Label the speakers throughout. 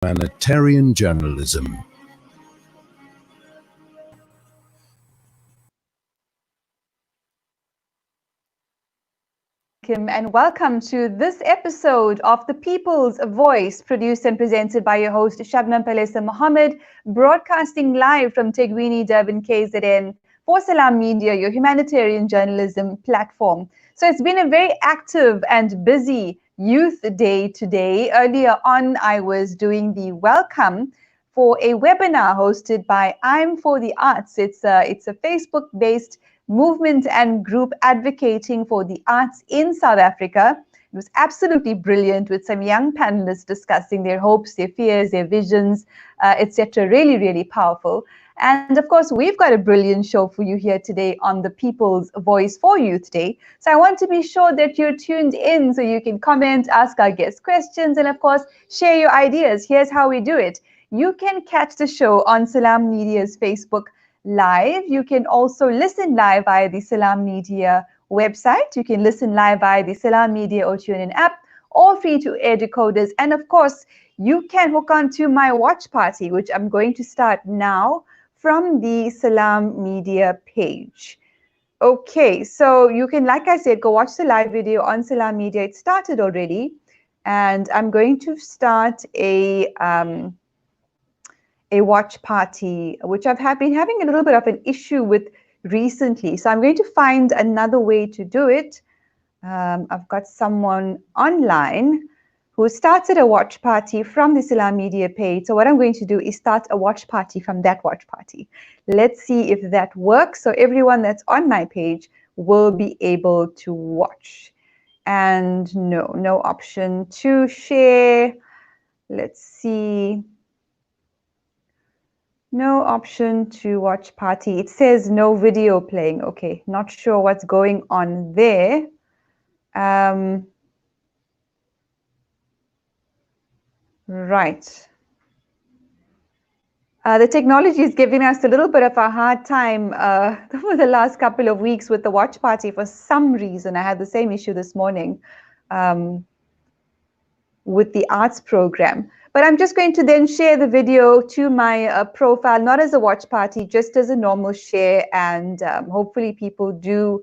Speaker 1: Humanitarian journalism.
Speaker 2: And welcome to this episode of The People's Voice, produced and presented by your host Shabnam, Palesa, Mohamed, broadcasting live from Tegwini, Durban, KZN for Salaamedia, your humanitarian journalism platform. So it's been a very active and busy Youth Day today. Earlier on, I was doing the welcome for a webinar hosted by I'm for the Arts. It's a Facebook-based movement and group advocating for the arts in South Africa. It was absolutely brilliant, with some young panelists discussing their hopes, their fears, their visions, etc. Really, really powerful. And of course, we've got a brilliant show for you here today on the People's Voice for Youth Day. So I want to be sure that you're tuned in so you can comment, ask our guests questions, and of course, share your ideas. Here's how we do it. You can catch the show on Salaamedia's Facebook Live. You can also listen live via the Salaamedia website. You can listen live via the Salaamedia or TuneIn app, or free-to-air decoders. And of course, you can hook on to my watch party, which I'm going to start now from the Salaamedia page. Okay, so you can, like I said, go watch the live video on Salaamedia. It started already, and I'm going to start a watch party, which I've been having a little bit of an issue with recently. So I'm going to find another way to do it. I've got someone online who started a watch party from the Salaamedia page. So what I'm going to do is start a watch party from that watch party. Let's see if that works. So everyone that's on my page will be able to watch. And no option to share. Let's see. No option to watch party. It says no video playing. Okay, not sure what's going on there. Right. The technology is giving us a little bit of a hard time over the last couple of weeks with the watch party for some reason. I had the same issue this morning with the arts program. But I'm just going to then share the video to my profile, not as a watch party, just as a normal share. And hopefully people do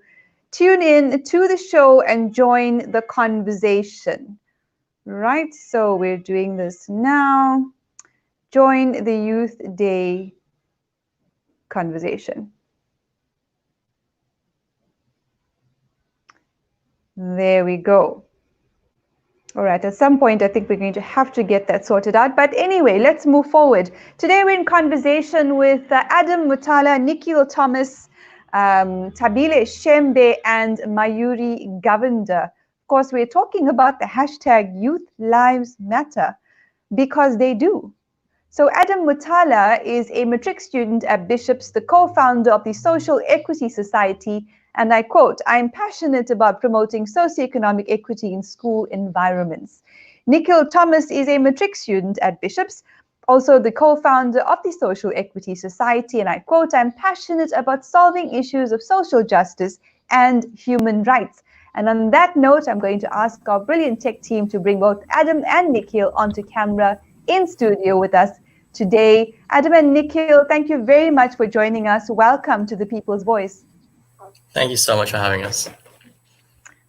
Speaker 2: tune in to the show and join the conversation. Right, so we're doing this now. Join the Youth Day conversation. There we go. All right, at some point, I think we're going to have to get that sorted out. But anyway, let's move forward. Today, we're in conversation with Adam, Motala, Nikhil, Thomas, Thabile, Shembe, and Mayuri, Govender. Of course, we're talking about the hashtag Youth Lives Matter, because they do. So Adam Motala is a matric student at Bishop's, the co-founder of the Social Equity Society, and I quote, "I'm passionate about promoting socioeconomic equity in school environments." Nikhil Thomas is a matric student at Bishop's, also the co-founder of the Social Equity Society, and I quote, "I'm passionate about solving issues of social justice and human rights." And on that note, I'm going to ask our brilliant tech team to bring both Adam and Nikhil onto camera in studio with us today. Adam and Nikhil, thank you very much for joining us. Welcome to the People's Voice.
Speaker 3: Thank you so much for having us.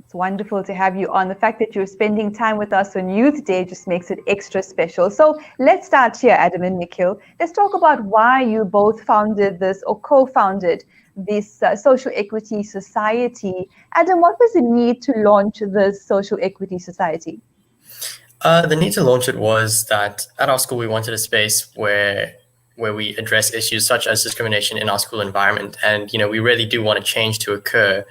Speaker 2: It's wonderful to have you on. The fact that you're spending time with us on Youth Day just makes it extra special. So let's start here, Adam and Nikhil. Let's talk about why you both founded this or co-founded this Social Equity Society. Adam, what was the need to launch this Social Equity Society?
Speaker 3: The need to launch it was that at our school, we wanted a space where we address issues such as discrimination in our school environment. And, we really do want a change to occur.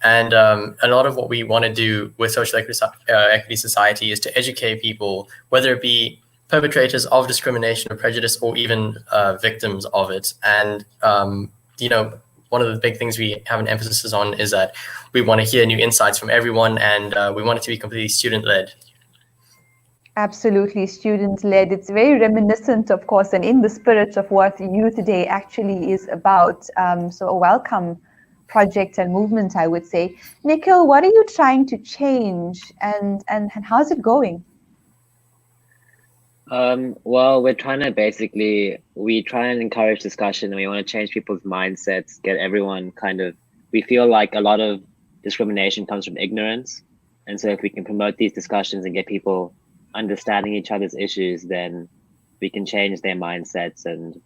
Speaker 3: And a lot of what we want to do with Social Equity Society is to educate people, whether it be perpetrators of discrimination or prejudice or even victims of it. And, one of the big things we have an emphasis on is that we want to hear new insights from everyone, and we want it to be completely student-led.
Speaker 2: Absolutely, student-led. It's very reminiscent, of course, and in the spirit of what Youth Day actually is about. So a welcome project and movement, I would say. Nikhil, what are you trying to change, and how's it going?
Speaker 4: Well, we're trying to we try and encourage discussion, and we want to change people's mindsets, get everyone we feel like a lot of discrimination comes from ignorance. And so if we can promote these discussions and get people understanding each other's issues, then we can change their mindsets and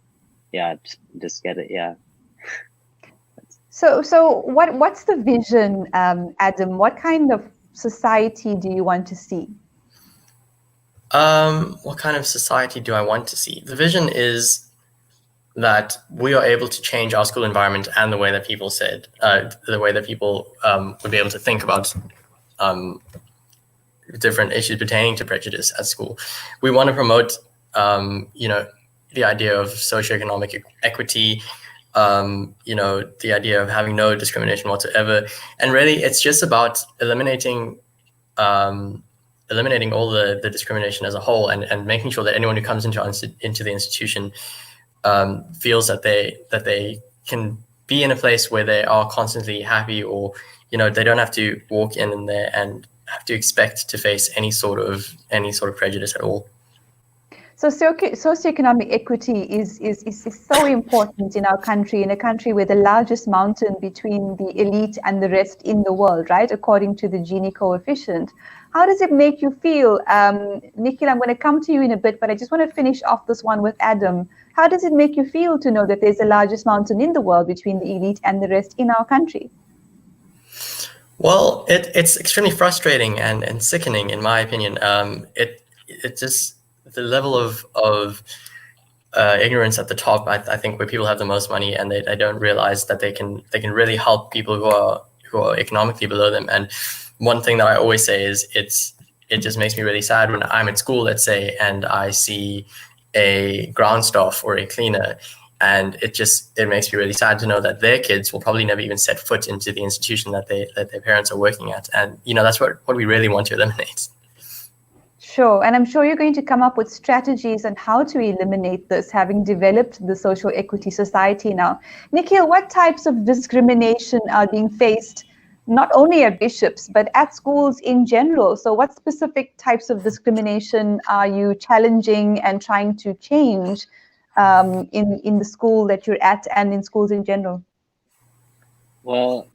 Speaker 4: just get it. Yeah.
Speaker 2: So what's the vision, Adam? What kind of society do you want to see?
Speaker 3: What kind of society do I want to see? The vision is that we are able to change our school environment and the way that people would be able to think about different issues pertaining to prejudice at school. We want to promote, the idea of socioeconomic equity, the idea of having no discrimination whatsoever. And really, it's just about eliminating all the discrimination as a whole, and making sure that anyone who comes into the institution feels that they can be in a place where they are constantly happy, or they don't have to walk in there and have to expect to face any sort of prejudice at all.
Speaker 2: So socioeconomic equity is so important in our country, in a country with the largest mountain between the elite and the rest in the world, right? According to the Gini coefficient. How does it make you feel? Nikhil, I'm going to come to you in a bit, but I just want to finish off this one with Adam. How does it make you feel to know that there's the largest mountain in the world between the elite and the rest in our country?
Speaker 3: Well, it's extremely frustrating and sickening, in my opinion. It just, the level of ignorance at the top, I think, where people have the most money and they don't realize that they can really help people who are economically below them. And one thing that I always say is it just makes me really sad when I'm at school, let's say, and I see a ground staff or a cleaner, and it makes me really sad to know that their kids will probably never even set foot into the institution that their parents are working at. And that's what we really want to eliminate.
Speaker 2: Sure, and I'm sure you're going to come up with strategies on how to eliminate this, having developed the social equity society now. Nikhil, what types of discrimination are being faced not only at Bishops, but at schools in general? So what specific types of discrimination are you challenging and trying to change in the school that you're at and in schools in general?
Speaker 4: Well,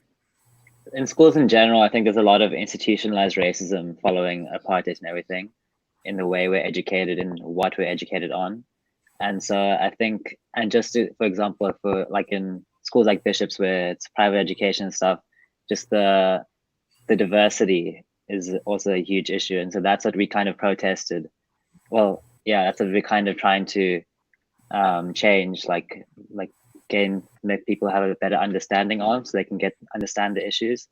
Speaker 4: in schools in general, I think there's a lot of institutionalized racism following apartheid and everything, in the way we're educated and what we're educated on. And so I think, and just to, for example, for like in schools like Bishops, where it's private education and stuff, just the diversity is also a huge issue. And so that's what we kind of protested. Well, yeah, that's what we're kind of trying to change, like make people have a better understanding of, so they can understand the issues.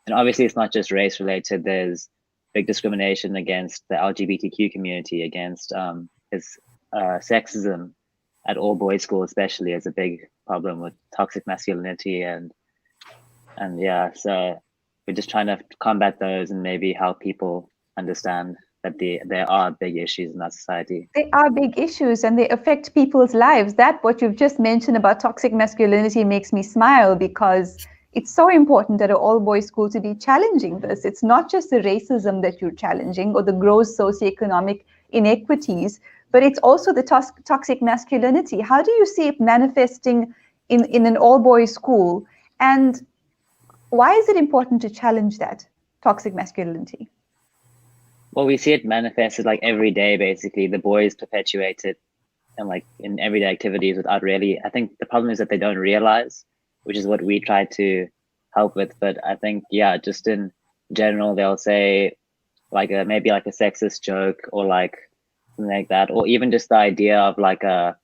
Speaker 4: And obviously it's not just race related. There's big discrimination against the LGBTQ community, against sexism at all boys schools, especially, is a big problem with toxic masculinity and yeah, so we're just trying to combat those and maybe help people understand that there are big issues in our society.
Speaker 2: They are big issues and they affect people's lives. That what you've just mentioned about toxic masculinity makes me smile, because it's so important at an all-boys school to be challenging this. It's not just the racism that you're challenging or the gross socioeconomic inequities, but it's also the toxic masculinity. How do you see it manifesting in an all-boys school? And why is it important to challenge that toxic masculinity?
Speaker 4: Well, we see it manifested like every day, basically. The boys perpetuate it and like in everyday activities without really, I think the problem is that they don't realize, which is what we try to help with. But I think, yeah, just in general, they'll say like maybe like a sexist joke or like something like that, or even just the idea of like a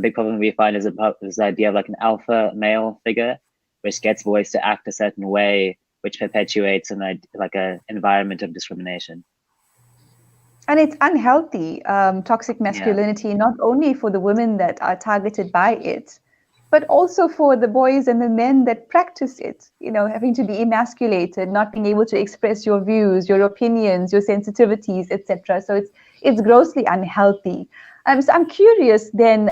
Speaker 4: big problem we find is the idea of like an alpha male figure, which gets boys to act a certain way, which perpetuates an environment of discrimination.
Speaker 2: And it's unhealthy, toxic masculinity, not only for the women that are targeted by it, but also for the boys and the men that practice it, having to be emasculated, not being able to express your views, your opinions, your sensitivities, etc. So it's grossly unhealthy. So I'm curious then,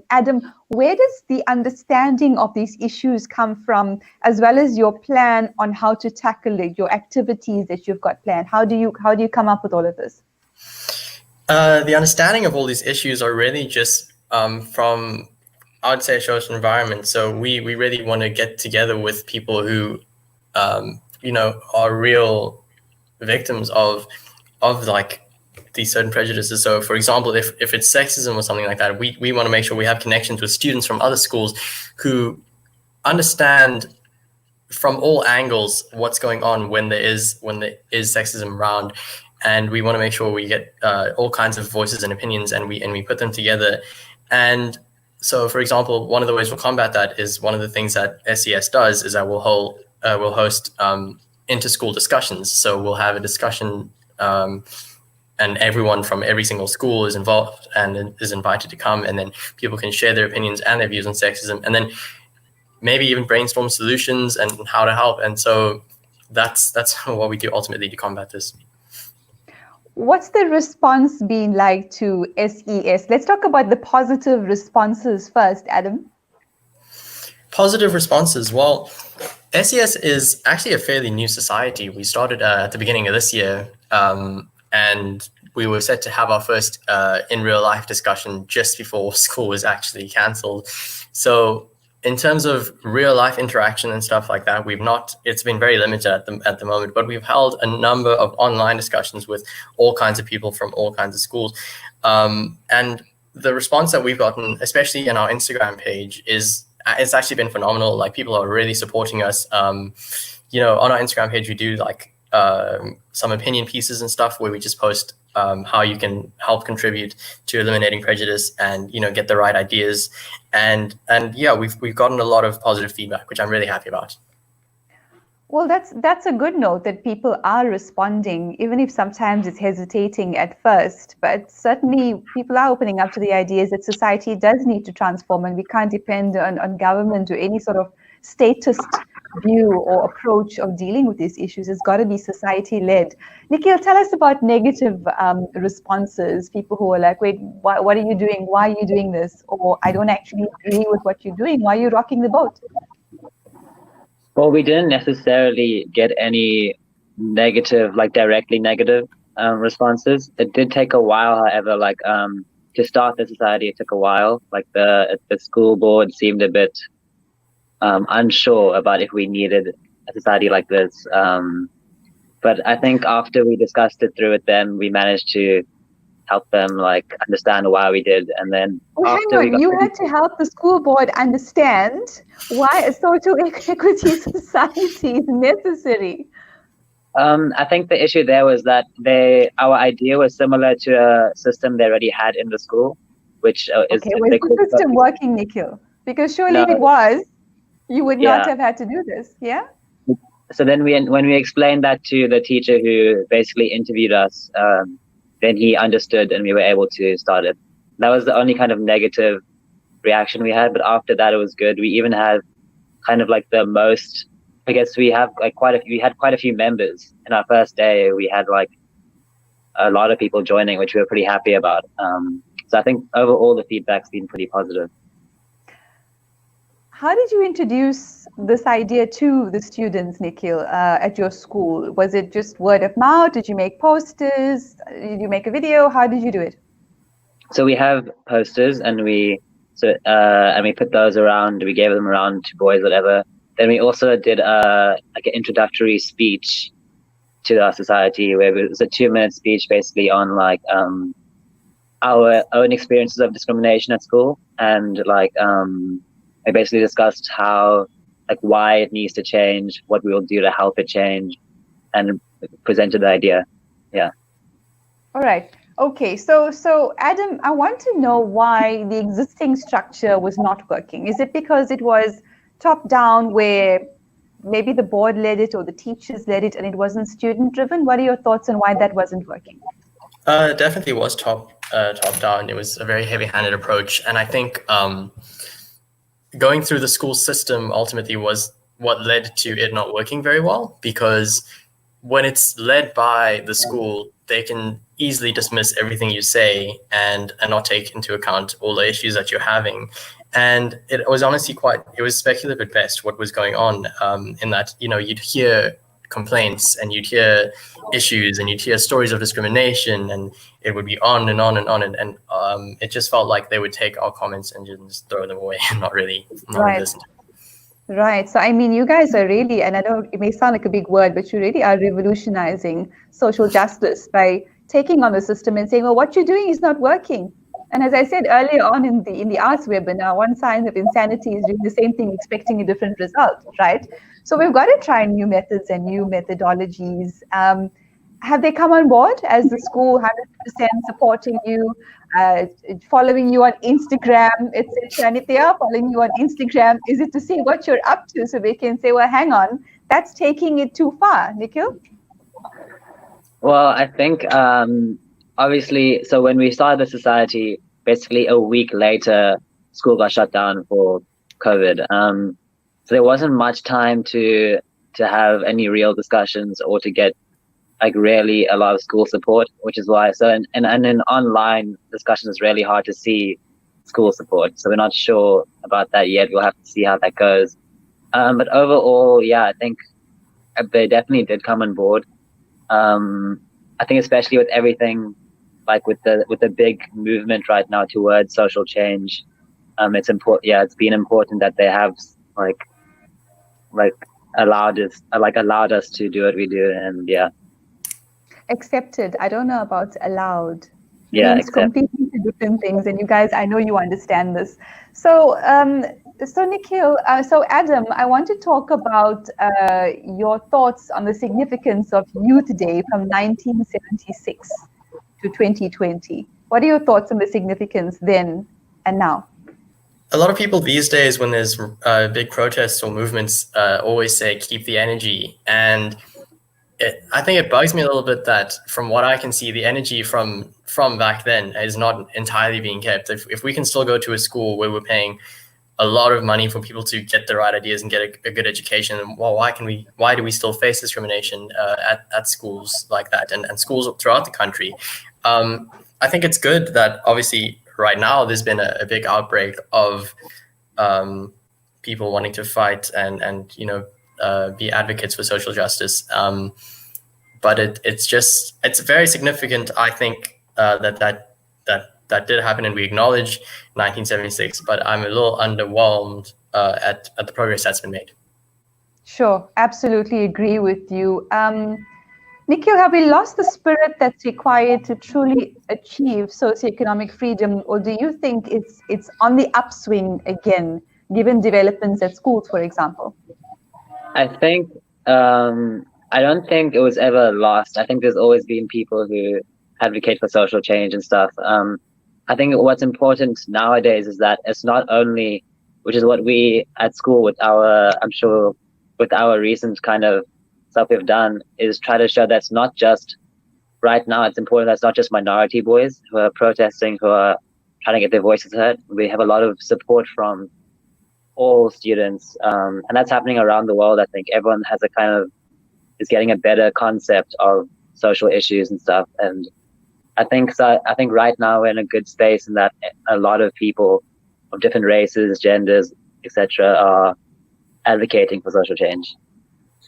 Speaker 2: Adam, where does the understanding of these issues come from, as well as your plan on how to tackle it, your activities that you've got planned? How do you come up with all of this?
Speaker 3: The understanding of all these issues are really just from, I would say, a social environment. So we really want to get together with people who, are real victims of like these certain prejudices. So, for example, if it's sexism or something like that, we want to make sure we have connections with students from other schools who understand from all angles what's going on when there is sexism around, and we want to make sure we get all kinds of voices and opinions, and we put them together. And so, for example, one of the ways we'll combat that is one of the things that SES does is that we'll host inter-school discussions. So we'll have a discussion, and everyone from every single school is involved and is invited to come, and then people can share their opinions and their views on sexism, and then maybe even brainstorm solutions and how to help. And so that's what we do ultimately to combat this.
Speaker 2: What's the response been like to SES? Let's talk about the positive responses first, Adam.
Speaker 3: Positive responses. Well, SES is actually a fairly new society. We started at the beginning of this year, and we were set to have our first in real life discussion just before school was actually cancelled. So in terms of real life interaction and stuff like that, it's been very limited at the moment, but we've held a number of online discussions with all kinds of people from all kinds of schools. And the response that we've gotten, especially in our Instagram page, it's actually been phenomenal. Like, people are really supporting us. On our Instagram page, we do like some opinion pieces and stuff where we just post how you can help contribute to eliminating prejudice and, get the right ideas. And yeah, we've gotten a lot of positive feedback, which I'm really happy about.
Speaker 2: Well, that's a good note that people are responding, even if sometimes it's hesitating at first. But certainly people are opening up to the ideas that society does need to transform, and we can't depend on government or any sort of statist view or approach of dealing with these issues. It's got to be society-led. Nikhil, tell us about negative responses, people who are like, wait, what are you doing? Why are you doing this? Or I don't actually agree with what you're doing. Why are you rocking the boat?
Speaker 4: Well, we didn't necessarily get any negative, like directly negative responses. It did take a while, however, to start the society, it took a while. Like the school board seemed a bit unsure about if we needed a society like this. But I think after we discussed it through with them, we managed to help them understand why we did. And then
Speaker 2: you had to help the school board understand why a social equity society is necessary.
Speaker 4: I think the issue there was that our idea was similar to a system they already had in the school, which is...
Speaker 2: Okay, was the system working, Nikhil? Because surely if it was, you would not have had to do this, yeah?
Speaker 4: So then when we explained that to the teacher who basically interviewed us, then he understood and we were able to start it. That was the only kind of negative reaction we had, but after that it was good. We even had kind of the most, I guess we had quite a few members. In our first day, we had a lot of people joining, which we were pretty happy about. So I think overall the feedback's been pretty positive.
Speaker 2: How did you introduce this idea to the students, Nikhil, at your school? Was it just word of mouth? Did you make posters? Did you make a video? How did you do it?
Speaker 4: So we have posters, and we put those around. We gave them around to boys, whatever. Then we also did an introductory speech to our society, where it was a 2-minute speech basically on our own experiences of discrimination at school, and I basically discussed why it needs to change, what we will do to help it change, and presented the idea. Yeah.
Speaker 2: All right. Okay. So Adam, I want to know why the existing structure was not working. Is it because it was top down, where maybe the board led it or the teachers led it and it wasn't student driven? What are your thoughts on why that wasn't working?
Speaker 3: It definitely was top down. It was a very heavy-handed approach, and I think going through the school system ultimately was what led to it not working very well, because when it's led by the school, they can easily dismiss everything you say and not take into account all the issues that you're having. And it was honestly it was speculative at best what was going on, in that, you'd hear complaints, and you'd hear issues, and you'd hear stories of discrimination, and it would be on and on and on, and it just felt like they would take our comments and just throw them away and not really listen to them.
Speaker 2: Right. So, I mean, you guys are really, and I know it may sound like a big word, but you really are revolutionizing social justice by taking on the system and saying, well, what you're doing is not working. And as I said earlier on in the arts webinar, one sign of insanity is doing the same thing, expecting a different result, right? So we've got to try new methods and new methodologies. Have they come on board as the school 100% supporting you, following you on Instagram, etc.? And if they are following you on Instagram, is it to see what you're up to so they can say, well, hang on, that's taking it too far, Nikhil?
Speaker 4: Well, I think obviously, so when we started the society, basically a week later, school got shut down for COVID. So there wasn't much time to have any real discussions or to get like really a lot of school support, which is why. So and in online discussions, it's really hard to see school support. So we're not sure about that yet. We'll have to see how that goes. But overall, yeah, I think they definitely did come on board. I think especially with everything, like with the big movement right now towards social change, it's important. Yeah, it's been important that they have allowed us to do what we do, and yeah.
Speaker 2: Accepted. I don't know about allowed.
Speaker 4: Yeah,
Speaker 2: means completely different things, and you guys, I know you understand this. So, so Nikhil, so Adam, I want to talk about your thoughts on the significance of Youth Day from 1976 to 2020. What are your thoughts on the significance then and now?
Speaker 3: A lot of people these days, when there's big protests or movements, always say, keep the energy. And I think it bugs me a little bit that from what I can see, the energy from back then is not entirely being kept. If we can still go to a school where we're paying a lot of money for people to get the right ideas and get a good education, well, why do we still face discrimination at schools like that and schools throughout the country? I think it's good that obviously right now there's been a big outbreak of people wanting to fight and be advocates for social justice. But it's very significant, I think, that did happen, and we acknowledge 1976, but I'm a little underwhelmed at the progress that's been made.
Speaker 2: Sure, absolutely agree with you. Nikhil, have we lost the spirit that's required to truly achieve socioeconomic freedom, or do you think it's on the upswing again, given developments at schools, for example?
Speaker 4: I think I don't think it was ever lost. I think there's always been people who advocate for social change and stuff. I think what's important nowadays is that it's not only, which is what we at school with our recent kind of stuff we've done, is try to show that's not just right now. It's important that's not just minority boys who are protesting, who are trying to get their voices heard. We have a lot of support from all students, and that's happening around the world. I think everyone has is getting a better concept of social issues and stuff. And I think right now we're in a good space, and that a lot of people of different races, genders, etc., are advocating for social change.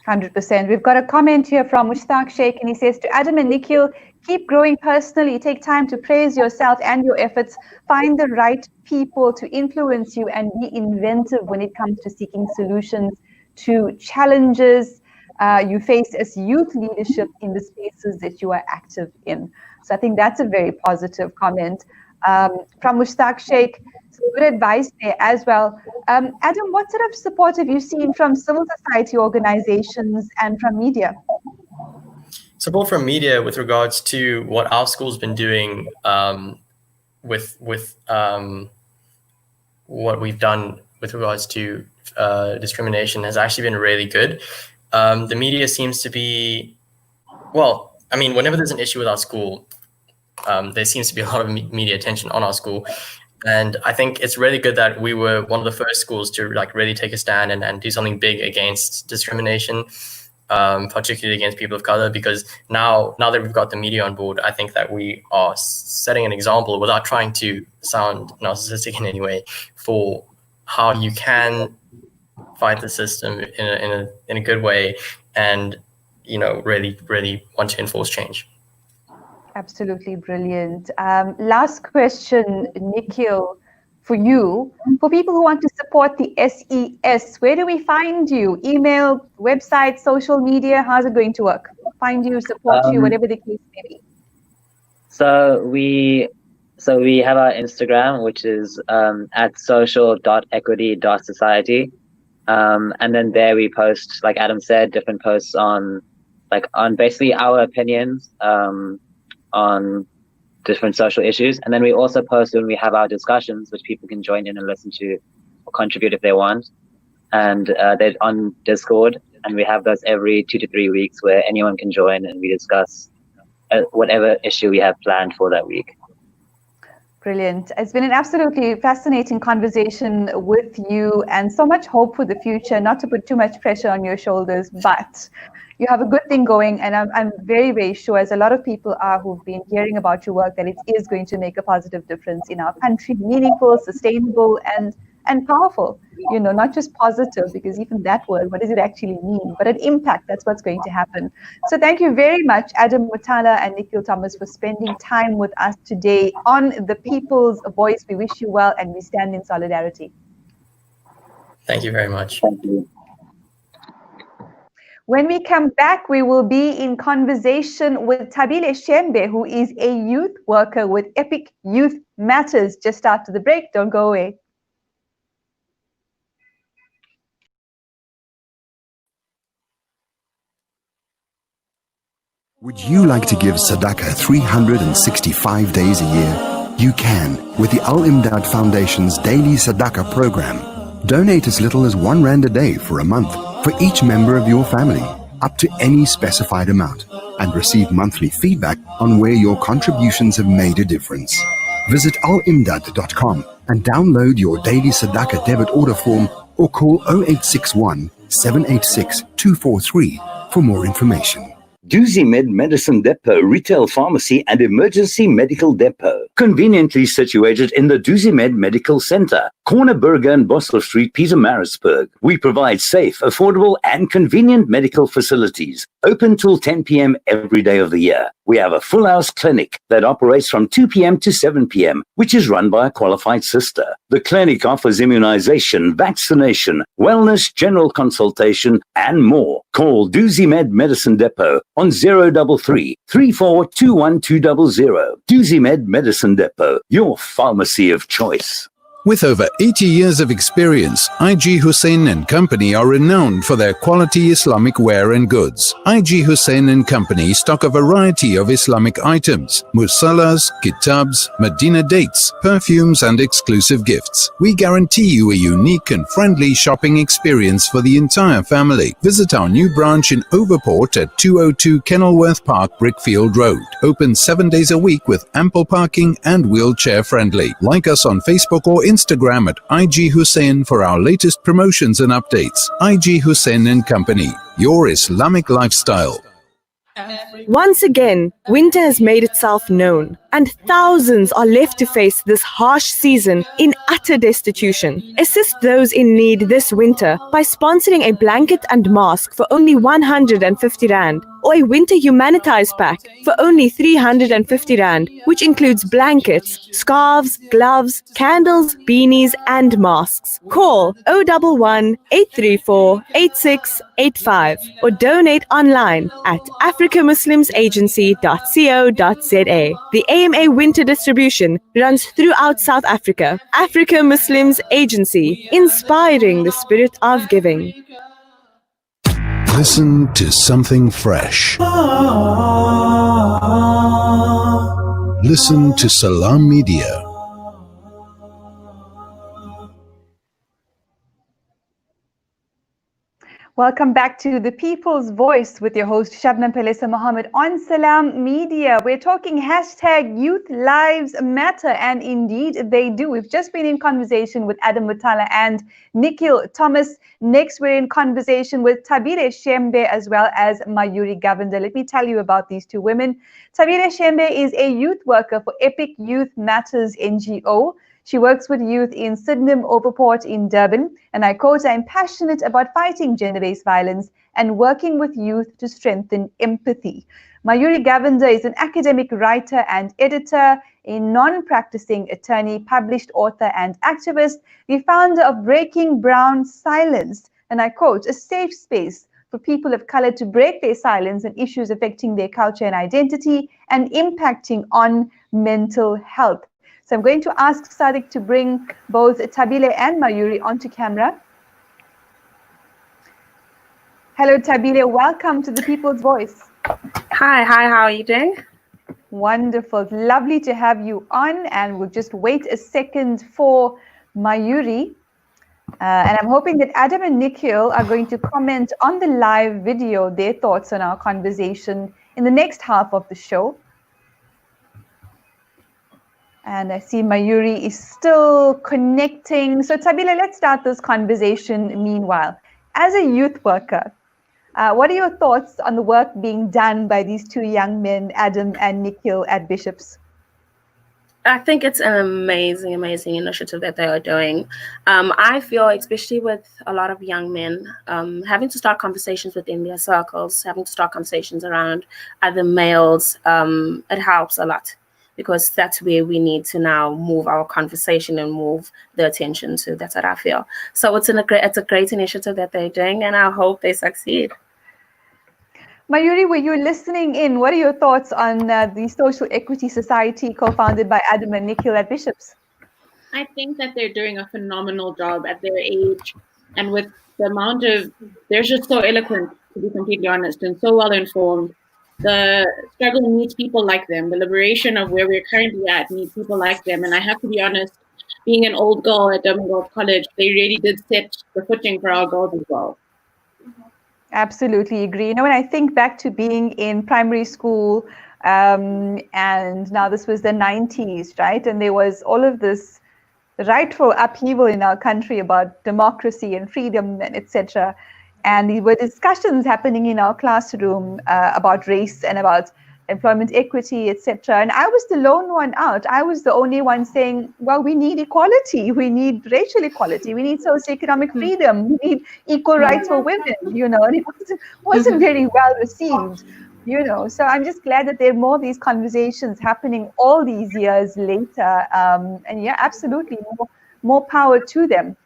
Speaker 2: 100%. We've got a comment here from Mushtaq Sheikh, and he says, to Adam and Nikhil, keep growing personally. Take time to praise yourself and your efforts. Find the right people to influence you, and be inventive when it comes to seeking solutions to challenges you face as youth leadership in the spaces that you are active in. So I think that's a very positive comment from Mushtaq Sheikh. Some good advice there as well. Adam, what sort of support have you seen from civil society organizations and from media?
Speaker 3: Support from media with regards to what our school's been doing with what we've done with regards to discrimination has actually been really good. The media seems to be, well, I mean, whenever there's an issue with our school, there seems to be a lot of media attention on our school. And I think it's really good that we were one of the first schools to really take a stand and do something big against discrimination, particularly against people of color, because now that we've got the media on board, I think that we are setting an example, without trying to sound narcissistic in any way, for how you can fight the system in a good way and really want to enforce change.
Speaker 2: Absolutely brilliant. Last question, Nikhil, for you. For people who want to support the SES, where do we find you? Email, website, social media? How's it going to work? Find you, support you, whatever the case may be.
Speaker 4: So we have our Instagram, which is at social.equity.society. And then there we post, like Adam said, different posts on basically our opinions on different social issues. And then we also post when we have our discussions, which people can join in and listen to or contribute if they want. And they're on Discord, and we have those every 2 to 3 weeks where anyone can join and we discuss whatever issue we have planned for that week.
Speaker 2: Brilliant. It's been an absolutely fascinating conversation with you, and so much hope for the future, not to put too much pressure on your shoulders, but you have a good thing going, and I'm very, very sure, as a lot of people are who've been hearing about your work, that it is going to make a positive difference in our country, meaningful, sustainable, and powerful. Not just positive, because even that word, what does it actually mean? But an impact, that's what's going to happen. So thank you very much, Adam Motala and Nikhil Thomas, for spending time with us today on The People's Voice. We wish you well, and we stand in solidarity.
Speaker 3: Thank you very much.
Speaker 4: Thank you.
Speaker 2: When we come back, we will be in conversation with Thabile Shembe, who is a youth worker with Epic Youth Matters. Just after the break, don't go away.
Speaker 1: Would you like to give Sadaqah 365 days a year? You can with the Al-Imdad Foundation's Daily Sadaqah program. Donate as little as R1 a day for a month for each member of your family, up to any specified amount, and receive monthly feedback on where your contributions have made a difference. Visit alimdad.com and download your Daily Sadaqah debit order form, or call 0861 786 243 for more information.
Speaker 5: Med Medicine Depot Retail Pharmacy and Emergency Medical Depot, conveniently situated in the Med Medical Center, Corner Burger and Bosler Street, Pietermaritzburg. We provide safe, affordable and convenient medical facilities, open till 10 p.m. every day of the year. We have a full house clinic that operates from 2 p.m. to 7 p.m., which is run by a qualified sister. The clinic offers immunization, vaccination, wellness, general consultation, and more. Call Med Medicine Depot on 033 3421 Med Medicine Depot, your pharmacy of choice.
Speaker 1: With over 80 years of experience, IG Hussein and Company are renowned for their quality Islamic wear and goods. IG Hussein and Company stock a variety of Islamic items, musallas, kitabs, Medina dates, perfumes and exclusive gifts. We guarantee you a unique and friendly shopping experience for the entire family. Visit our new branch in Overport at 202 Kenilworth Park, Brickfield Road. Open 7 days a week with ample parking and wheelchair friendly. Like us on Facebook or Instagram at IG Hussein for our latest promotions and updates. IG Hussein and Company, your Islamic lifestyle.
Speaker 6: Once again, winter has made itself known, and thousands are left to face this harsh season in utter destitution. Assist those in need this winter by sponsoring a blanket and mask for only 150 Rand, or a winter humanitize pack for only 350 Rand, which includes blankets, scarves, gloves, candles, beanies and masks. Call 011 834 8685 or donate online at africamuslimsagency.co.za. The AMA winter distribution runs throughout South Africa. Africa Muslims Agency, inspiring the spirit of giving.
Speaker 1: Listen to something fresh. Listen to Salaamedia.
Speaker 2: Welcome back to The People's Voice with your host Shabnam Palesa Mohamed on Salaamedia. We're talking hashtag Youth Lives Matter, and indeed they do. We've just been in conversation with Adam Motala and Nikhil Thomas. Next, we're in conversation with Thabile Shembe as well as Mayuri Govender. Let me tell you about these two women. Thabile Shembe is a youth worker for Epic Youth Matters NGO. She works with youth in Sydenham Overport in Durban, and I quote, "I'm passionate about fighting gender-based violence and working with youth to strengthen empathy." Mayuri Govender is an academic writer and editor, a non-practicing attorney, published author and activist, the founder of Breaking Brown Silence, and I quote, "a safe space for people of color to break their silence on issues affecting their culture and identity and impacting on mental health." So I'm going to ask Sadiq to bring both Thabile and Mayuri onto camera. Hello, Thabile. Welcome to the People's Voice.
Speaker 7: Hi, how are you doing?
Speaker 2: Wonderful. Lovely to have you on, and we'll just wait a second for Mayuri. And I'm hoping that Adam and Nikhil are going to comment on the live video, their thoughts on our conversation in the next half of the show. And I see Mayuri is still connecting. So Thabile, let's start this conversation meanwhile. As a youth worker, what are your thoughts on the work being done by these two young men, Adam and Nikhil, at Bishops?
Speaker 7: I think it's an amazing initiative that they are doing. I feel, especially with a lot of young men, having to start conversations within their circles, having to start conversations around other males, it helps a lot, because that's where we need to now move our conversation and move the attention to. That's what I feel. So it's a great initiative that they're doing, and I hope they succeed.
Speaker 2: Mayuri, were you listening in? What are your thoughts on the Social Equity Society co-founded by Adam and Nikhil at Bishops?
Speaker 8: I think that they're doing a phenomenal job at their age, and with the amount of, they're just so eloquent, to be completely honest, and so well informed. The struggle needs people like them. The liberation of where we're currently at needs people like them. And I have to be honest, being an old girl at Durban Girls College, they really did set the footing for our girls as well.
Speaker 2: Absolutely agree. You know, when I think back to being in primary school, and now this was the 90s, right? And there was all of this rightful upheaval in our country about democracy and freedom and etc. And there were discussions happening in our classroom about race and about employment equity, etc. And I was the lone one out. I was the only one saying, well, we need equality. We need racial equality. We need socioeconomic freedom. We need equal rights for women, you know, and it wasn't very well received, you know. So I'm just glad that there are more of these conversations happening all these years later. And yeah, absolutely, more power to them.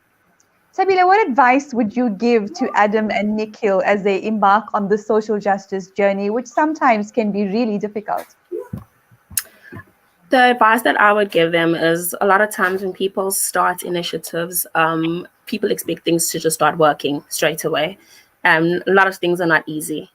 Speaker 2: Thabile, what advice would you give to Adam and Nikhil as they embark on the social justice journey, which sometimes can be really difficult?
Speaker 7: The advice that I would give them is, a lot of times when people start initiatives, people expect things to just start working straight away. A lot of things are not easy.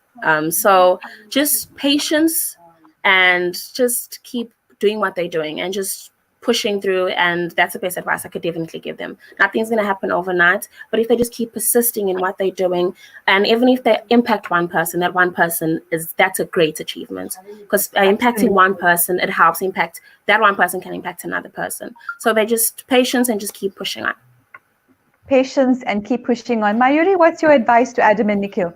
Speaker 7: So just patience, and just keep doing what they're doing and just pushing through, and that's the best advice I could definitely give them. Nothing's going to happen overnight, but if they just keep persisting in what they're doing, and even if they impact one person, that's a great achievement, because impacting one person, it helps impact, that one person can impact another person. So they just patience and just keep pushing on.
Speaker 2: Patience and keep pushing on. Mayuri, what's your advice to Adam and Nikhil?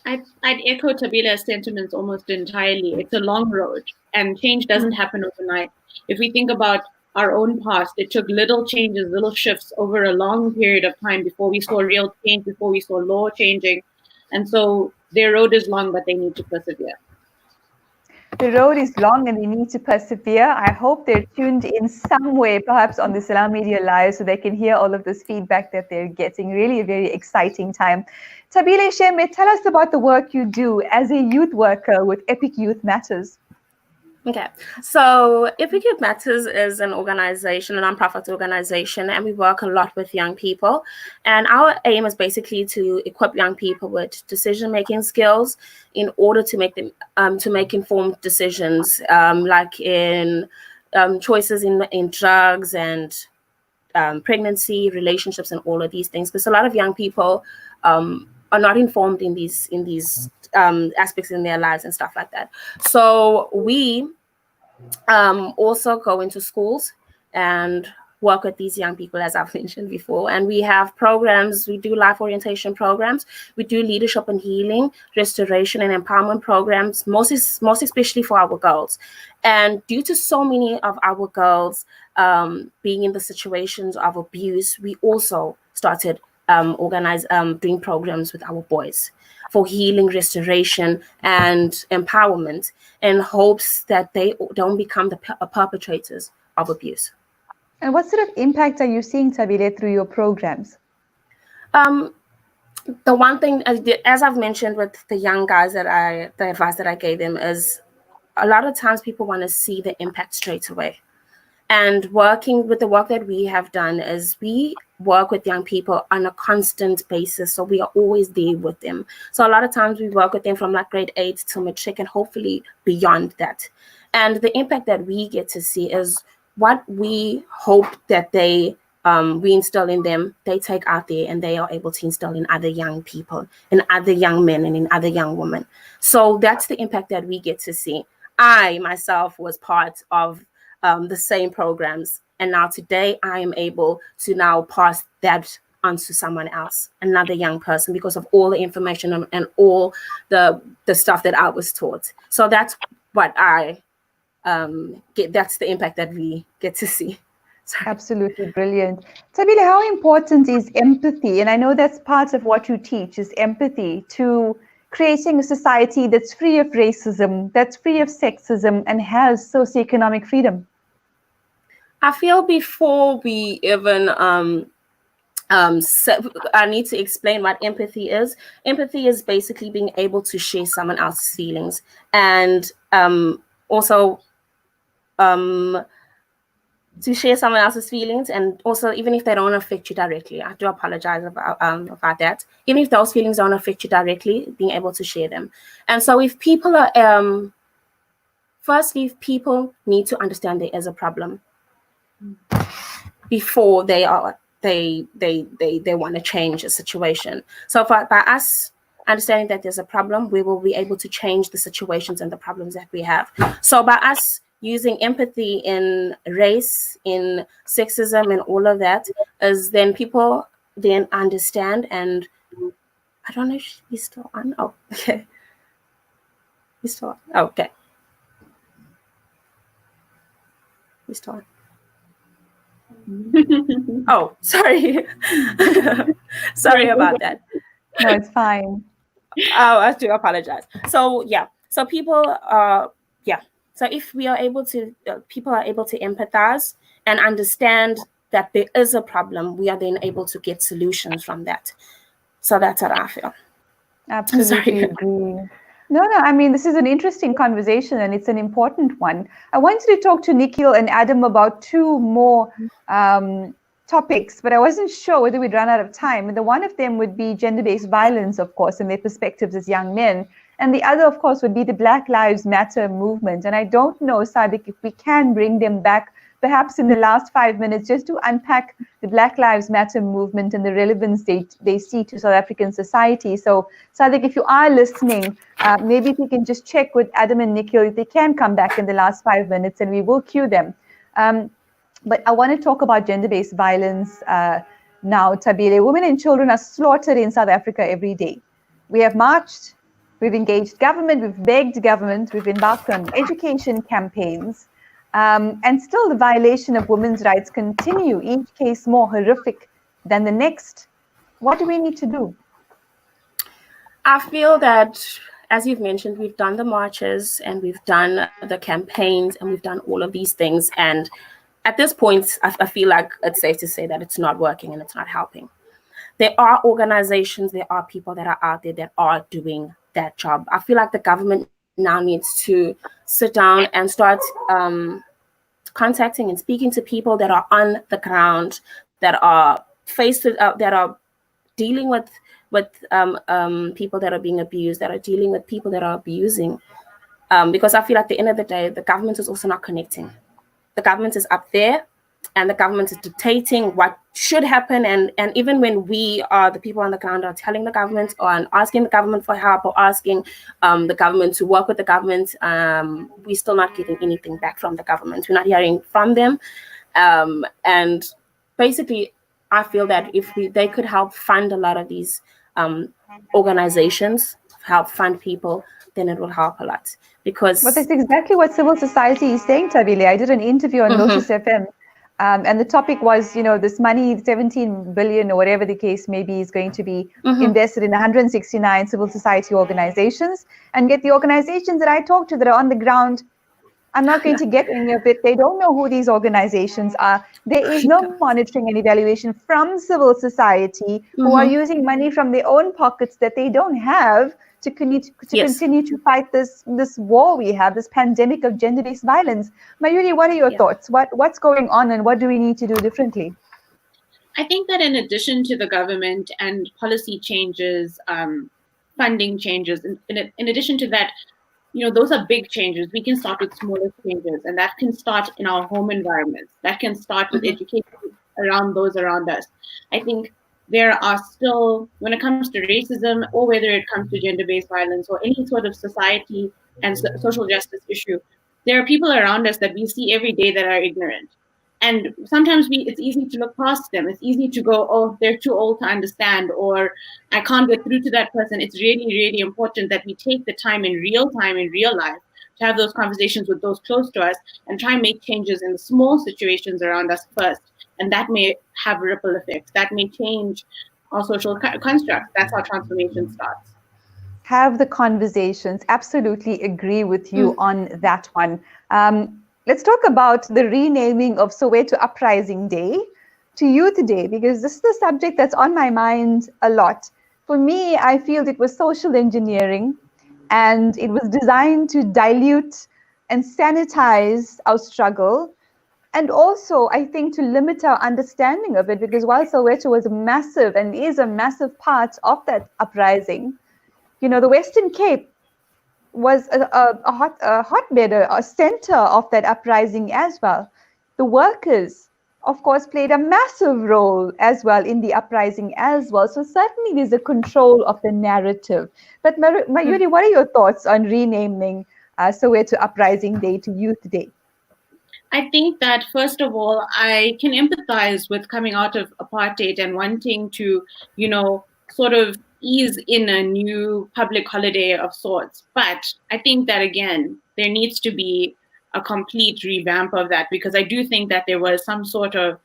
Speaker 8: I'd echo Thabile's sentiments almost entirely. It's a long road, and change doesn't happen overnight. If we think about our own past, it took little changes, little shifts over a long period of time before we saw real change, before we saw law changing. And so their road is long, but they need to persevere.
Speaker 2: The road is long and they need to persevere. I hope they're tuned in some way, perhaps on the Salaamedia Live, so they can hear all of this feedback that they're getting. Really a very exciting time. Thabile, Shembe, tell us about the work you do as a youth worker with Epic Youth Matters.
Speaker 7: Okay, so Epic Youth Matters is an organization, a nonprofit organization, and we work a lot with young people. And our aim is basically to equip young people with decision-making skills in order to make them to make informed decisions, like in choices in drugs and pregnancy, relationships, and all of these things. Because a lot of young people are not informed in these aspects in their lives and stuff like that. So we also go into schools and work with these young people, as I've mentioned before. And we have programs, we do life orientation programs, we do leadership and healing, restoration and empowerment programs, most especially for our girls. And due to so many of our girls being in the situations of abuse, we also started doing programs with our boys for healing, restoration, and empowerment, in hopes that they don't become the perpetrators of abuse.
Speaker 2: And what sort of impact are you seeing, Thabile, through your programs?
Speaker 7: The one thing, as I've mentioned with the young guys, the advice that I gave them is, a lot of times people want to see the impact straight away. And working with the work that we have done is we work with young people on a constant basis. So we are always there with them. So a lot of times we work with them from like grade 8 to matric and hopefully beyond that. And the impact that we get to see is what we hope that we instill in them, they take out there and they are able to instill in other young people, in other young men, and in other young women. So that's the impact that we get to see. I myself was part of the same programs, and now today I am able to now pass that on to someone else, another young person, because of all the information and all the stuff that I was taught. So that's what I get. That's the impact that we get to see. Sorry.
Speaker 2: Absolutely brilliant. Thabile, how important is empathy? And I know that's part of what you teach, is empathy, to creating a society that's free of racism, that's free of sexism, and has socioeconomic freedom.
Speaker 7: I feel before we even I need to explain what empathy is. Empathy is basically being able to share someone else's feelings, and also to share someone else's feelings, and also even if they don't affect you directly. I do apologize about that. Even if those feelings don't affect you directly, being able to share them. And so if people are firstly, if people need to understand there is a problem before they want to change a situation. So by us understanding that there's a problem, we will be able to change the situations and the problems that we have. So by us using empathy in race, in sexism, and all of that, is then people then understand. And I don't know if he's still on. Oh, okay. He's still on. Oh, okay. He's still on. Oh, sorry. Sorry about that.
Speaker 2: No, it's fine.
Speaker 7: Oh, I do apologize. So yeah, so people so if we are able to, people are able to empathize and understand that there is a problem, we are then able to get solutions from that. So that's what I feel.
Speaker 2: Absolutely agree. No, I mean, this is an interesting conversation and it's an important one. I wanted to talk to Nikhil and Adam about two more topics, but I wasn't sure whether we'd run out of time. And the one of them would be gender-based violence, of course, and their perspectives as young men. And the other, of course, would be the Black Lives Matter movement. And I don't know, Sadiq, if we can bring them back, perhaps in the last 5 minutes, just to unpack the Black Lives Matter movement and the relevance they see to South African society. So, Sadiq, if you are listening, maybe if you can just check with Adam and Nikhil if they can come back in the last 5 minutes, and we will cue them. But I want to talk about gender-based violence now, Thabile. Women and children are slaughtered in South Africa every day. We have marched, we've engaged government, we've begged government, we've embarked on education campaigns, and still the violation of women's rights continue, each case more horrific than the next. What do we need to do?
Speaker 7: I feel that, as you've mentioned, we've done the marches and we've done the campaigns and we've done all of these things. And at this point, I feel like it's safe to say that it's not working and it's not helping. There are organizations, there are people that are out there that are doing that job. I feel like the government now needs to sit down and start contacting and speaking to people that are on the ground, that are faced with, that are dealing with people that are being abused, that are dealing with people that are abusing. Because I feel like at the end of the day, the government is also not connecting. The government is up there and the government is dictating what should happen. And even when we are the people on the ground are telling the government or asking the government for help or asking the government to work with the government, we're still not getting anything back from the government. We're not hearing from them. And basically, I feel that if they could help fund a lot of these organizations, help fund people, then it will help a lot. Because
Speaker 2: But that's exactly what civil society is saying, Thabile. I did an interview on Lotus FM And the topic was, this money, 17 billion or whatever the case may be, is going to be invested in 169 civil society organizations. And yet the organizations that I talk to that are on the ground, I'm not going to get any of it. They don't know who these organizations are. There is no monitoring and evaluation from civil society who are using money from their own pockets that they don't have to continue to fight this war we have, this pandemic of gender-based violence. Mayuri, what are your thoughts? What's going on and what do we need to do differently?
Speaker 8: I think that in addition to the government and policy changes, funding changes, in addition to that, those are big changes. We can start with smaller changes, and that can start in our home environments. That can start with education around those around us. I think there are still, when it comes to racism, or whether it comes to gender-based violence or any sort of society and social justice issue, there are people around us that we see every day that are ignorant. And sometimes it's easy to look past them. It's easy to go, oh, they're too old to understand, or I can't get through to that person. It's really, really important that we take the time in real life, to have those conversations with those close to us and try and make changes in the small situations around us first. And that may have ripple effects. That may change our social constructs. That's how transformation starts.
Speaker 2: Have the conversations. Absolutely agree with you on that one. Let's talk about the renaming of Soweto Uprising Day to Youth Day, because this is the subject that's on my mind a lot. For me, I feel it was social engineering, and it was designed to dilute and sanitize our struggle. And also, I think, to limit our understanding of it, because while Soweto was a massive and is a massive part of that uprising, the Western Cape was a hotbed, a center of that uprising as well. The workers, of course, played a massive role as well in the uprising as well. So certainly there's a control of the narrative. But Mayuri, what are your thoughts on renaming Soweto Uprising Day to Youth Day?
Speaker 8: I think that, first of all, I can empathize with coming out of apartheid and wanting to, sort of ease in a new public holiday of sorts. But I think that, again, there needs to be a complete revamp of that, because I do think that there was some sort of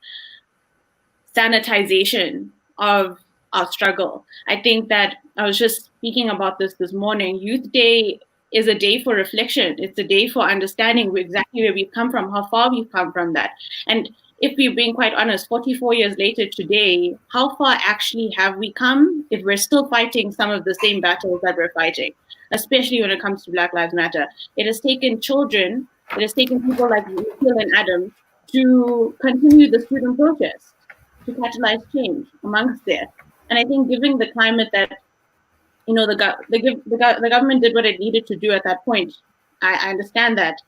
Speaker 8: sanitization of our struggle. I think that I was just speaking about this morning. Youth Day is a day for reflection. It's a day for understanding exactly where we've come from, how far we've come from that. And if we're being quite honest, 44 years later today, how far actually have we come if we're still fighting some of the same battles that we're fighting, especially when it comes to Black Lives Matter? It has taken children, it has taken people like Nikhil and Adam to continue the student protest, to catalyze change amongst there. And I think given the climate that, the government did what it needed to do at that point, I understand that.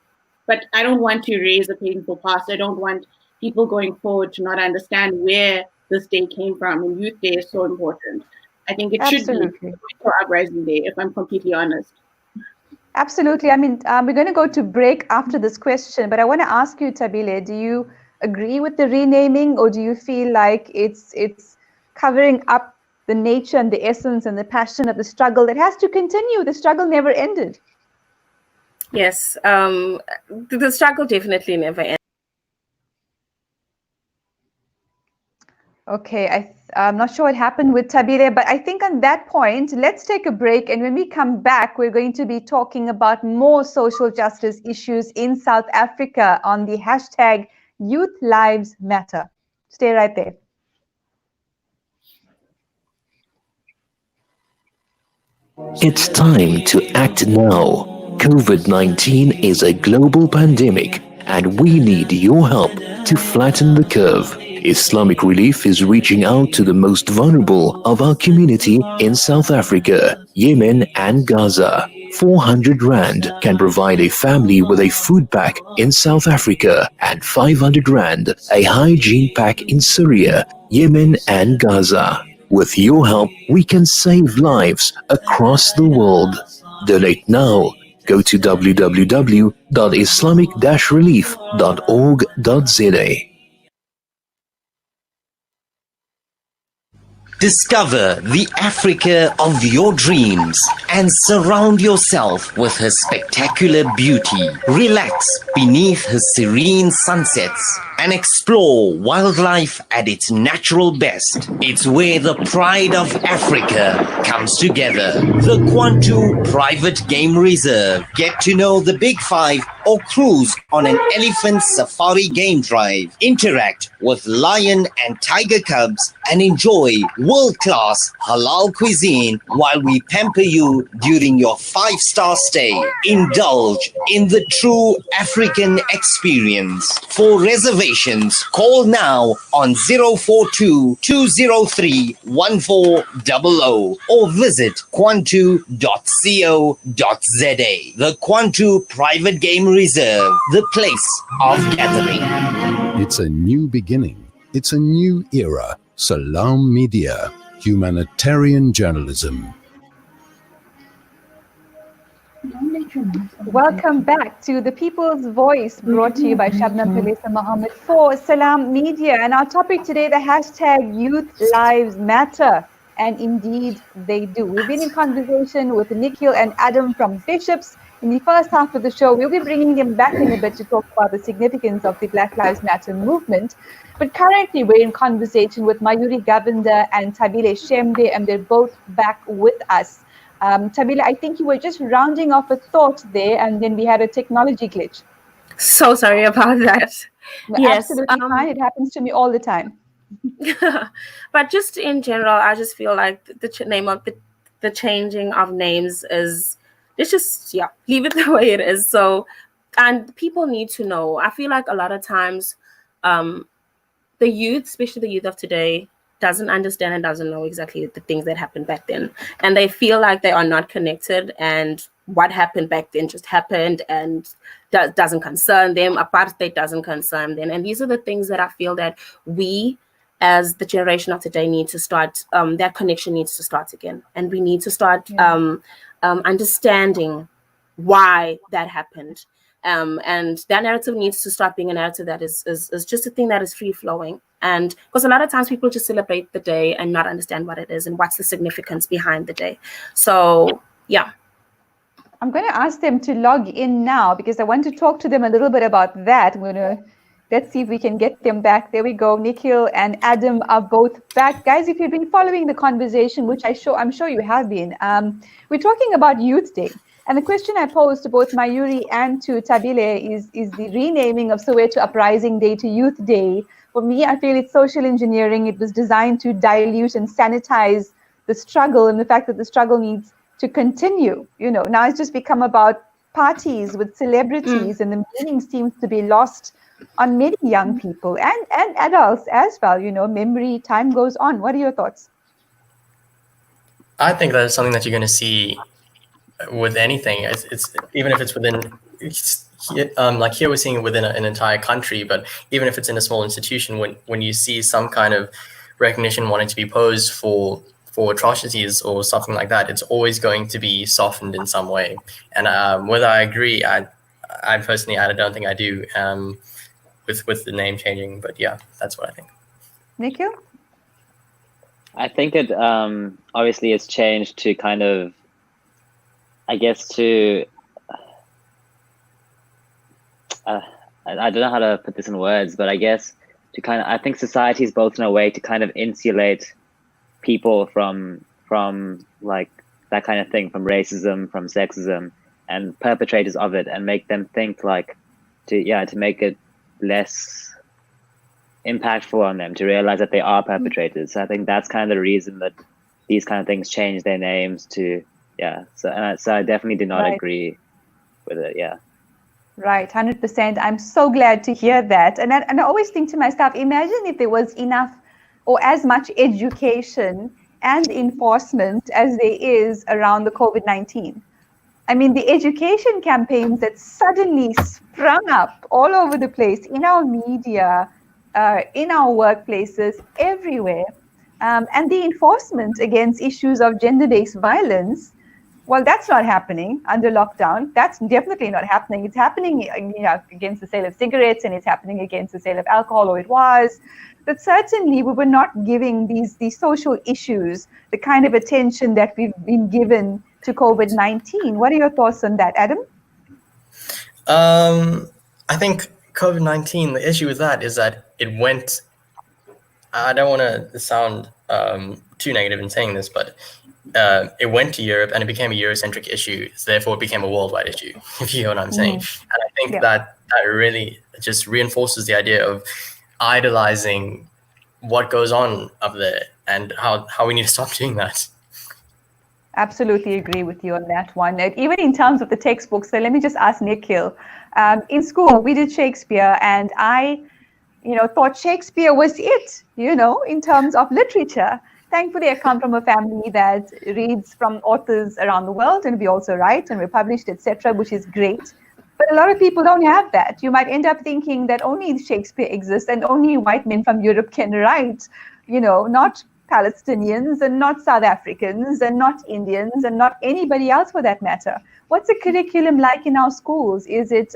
Speaker 8: But I don't want to erase a painful past. I don't want people going forward to not understand where this day came from. And Youth Day is so important. I think it should be for Uprising Day, if I'm completely honest.
Speaker 2: Absolutely. I mean, we're going to go to break after this question, but I want to ask you, Thabile, do you agree with the renaming, or do you feel like it's covering up the nature and the essence and the passion of the struggle that has to continue? The struggle never ended.
Speaker 7: Yes, the struggle definitely never ended.
Speaker 2: Okay, I'm not sure what happened with Thabile, but I think on that point, let's take a break. And when we come back, we're going to be talking about more social justice issues in South Africa on the hashtag Youth Lives Matter. Stay right there.
Speaker 9: It's time to act now. COVID-19 is a global pandemic, and we need your help to flatten the curve. Islamic Relief is reaching out to the most vulnerable of our community in South Africa, Yemen and Gaza. 400 Rand can provide a family with a food pack in South Africa, and 500 Rand a hygiene pack in Syria, Yemen and Gaza. With your help, we can save lives across the world. Donate now. Go to www.islamic-relief.org.za.
Speaker 10: Discover the Africa of your dreams and surround yourself with her spectacular beauty. Relax beneath her serene sunsets and explore wildlife at its natural best. It's where the pride of Africa comes together. The Kwantu Private Game Reserve. Get to know the Big Five or cruise on an elephant safari game drive. Interact with lion and tiger cubs and enjoy world-class halal cuisine while we pamper you during your 5-star stay. Indulge in the true African experience. For reservations, call now on 042-203-1400 or visit kwantu.co.za. The Kwantu Private Game Reserve, the place of gathering.
Speaker 1: It's a new beginning. It's a new era. Salaamedia, humanitarian journalism.
Speaker 2: Welcome back to The People's Voice, brought to you by Shabnam, Palesa, Mohamed for Salaamedia. And our topic today, the hashtag Youth Lives Matter. And indeed, they do. We've been in conversation with Nikhil and Adam from Bishops. In the first half of the show, we'll be bringing them back in a bit to talk about the significance of the Black Lives Matter movement. But currently, we're in conversation with Mayuri, Govender, and Thabile, Shembe, and they're both back with us. Thabile, I think you were just rounding off a thought there, and then we had a technology glitch.
Speaker 7: So sorry about that. Yes,
Speaker 2: absolutely fine. It happens to me all the time.
Speaker 7: But just in general, I just feel like the name of the changing of names is, it's just, yeah, leave it the way it is. So, and people need to know. I feel like a lot of times, the youth, especially the youth of today, doesn't understand and doesn't know exactly the things that happened back then. And they feel like they are not connected, and what happened back then just happened and doesn't concern them. Apartheid doesn't concern them. And these are the things that I feel that we, as the generation of today, need to start, that connection needs to start again. And we need to start understanding why that happened. And that narrative needs to start being a narrative that is just a thing that is free flowing. And because a lot of times people just celebrate the day and not understand what it is and what's the significance behind the day. So, yeah.
Speaker 2: I'm going to ask them to log in now because I want to talk to them a little bit about that. Let's see if we can get them back. There we go. Nikhil and Adam are both back. Guys, if you've been following the conversation, which I'm sure you have been, we're talking about Youth Day. And the question I posed to both Mayuri and to Thabile is the renaming of Soweto Uprising Day to Youth Day. For me, I feel it's social engineering. It was designed to dilute and sanitize the struggle and the fact that the struggle needs to continue. Now it's just become about parties with celebrities, and the meaning seems to be lost on many young people and adults as well. Memory, time goes on. What are your thoughts?
Speaker 3: I think that is something that you're going to see with anything. It's even if it's within, like here we're seeing it within an entire country, but even if it's in a small institution, when you see some kind of recognition wanting to be posed for atrocities or something like that, it's always going to be softened in some way. And whether I agree, I personally, I don't think I do with the name changing, but yeah, that's what I think.
Speaker 2: Nikhil?
Speaker 4: I think it obviously it's changed to kind of, I guess to, I don't know how to put this in words, but I guess to kind of, I think society is built in a way to kind of insulate people from like that kind of thing, from racism, from sexism, and perpetrators of it, and make them think like, to make it less impactful on them, to realize that they are perpetrators. So I think that's kind of the reason that these kind of things change their names to, so I definitely do not agree with it.
Speaker 2: Right, 100%. I'm so glad to hear that. And I always think to myself, imagine if there was enough or as much education and enforcement as there is around the COVID-19. I mean, the education campaigns that suddenly sprung up all over the place, in our media, in our workplaces, everywhere, and the enforcement against issues of gender-based violence, Well, that's not happening under lockdown. That's definitely not happening. It's happening, against the sale of cigarettes, and it's happening against the sale of alcohol, or it was. But certainly, we were not giving these social issues the kind of attention that we've been given to COVID-19. What are your thoughts on that, Adam?
Speaker 3: I think COVID-19, the issue with that is that it went, I don't want to sound too negative in saying this, but it went to Europe and it became a Eurocentric issue. So therefore, it became a worldwide issue, if you know what I'm saying. And I think that really just reinforces the idea of idolizing what goes on up there and how we need to stop doing that.
Speaker 2: Absolutely agree with you on that one. Even in terms of the textbooks, so let me just ask Nikhil. In school, we did Shakespeare, and I, thought Shakespeare was it, in terms of literature. Thankfully, I come from a family that reads from authors around the world, and we also write and we're published, etc., which is great. But a lot of people don't have that. You might end up thinking that only Shakespeare exists and only white men from Europe can write, not Palestinians and not South Africans and not Indians and not anybody else for that matter. What's the curriculum like in our schools? Is it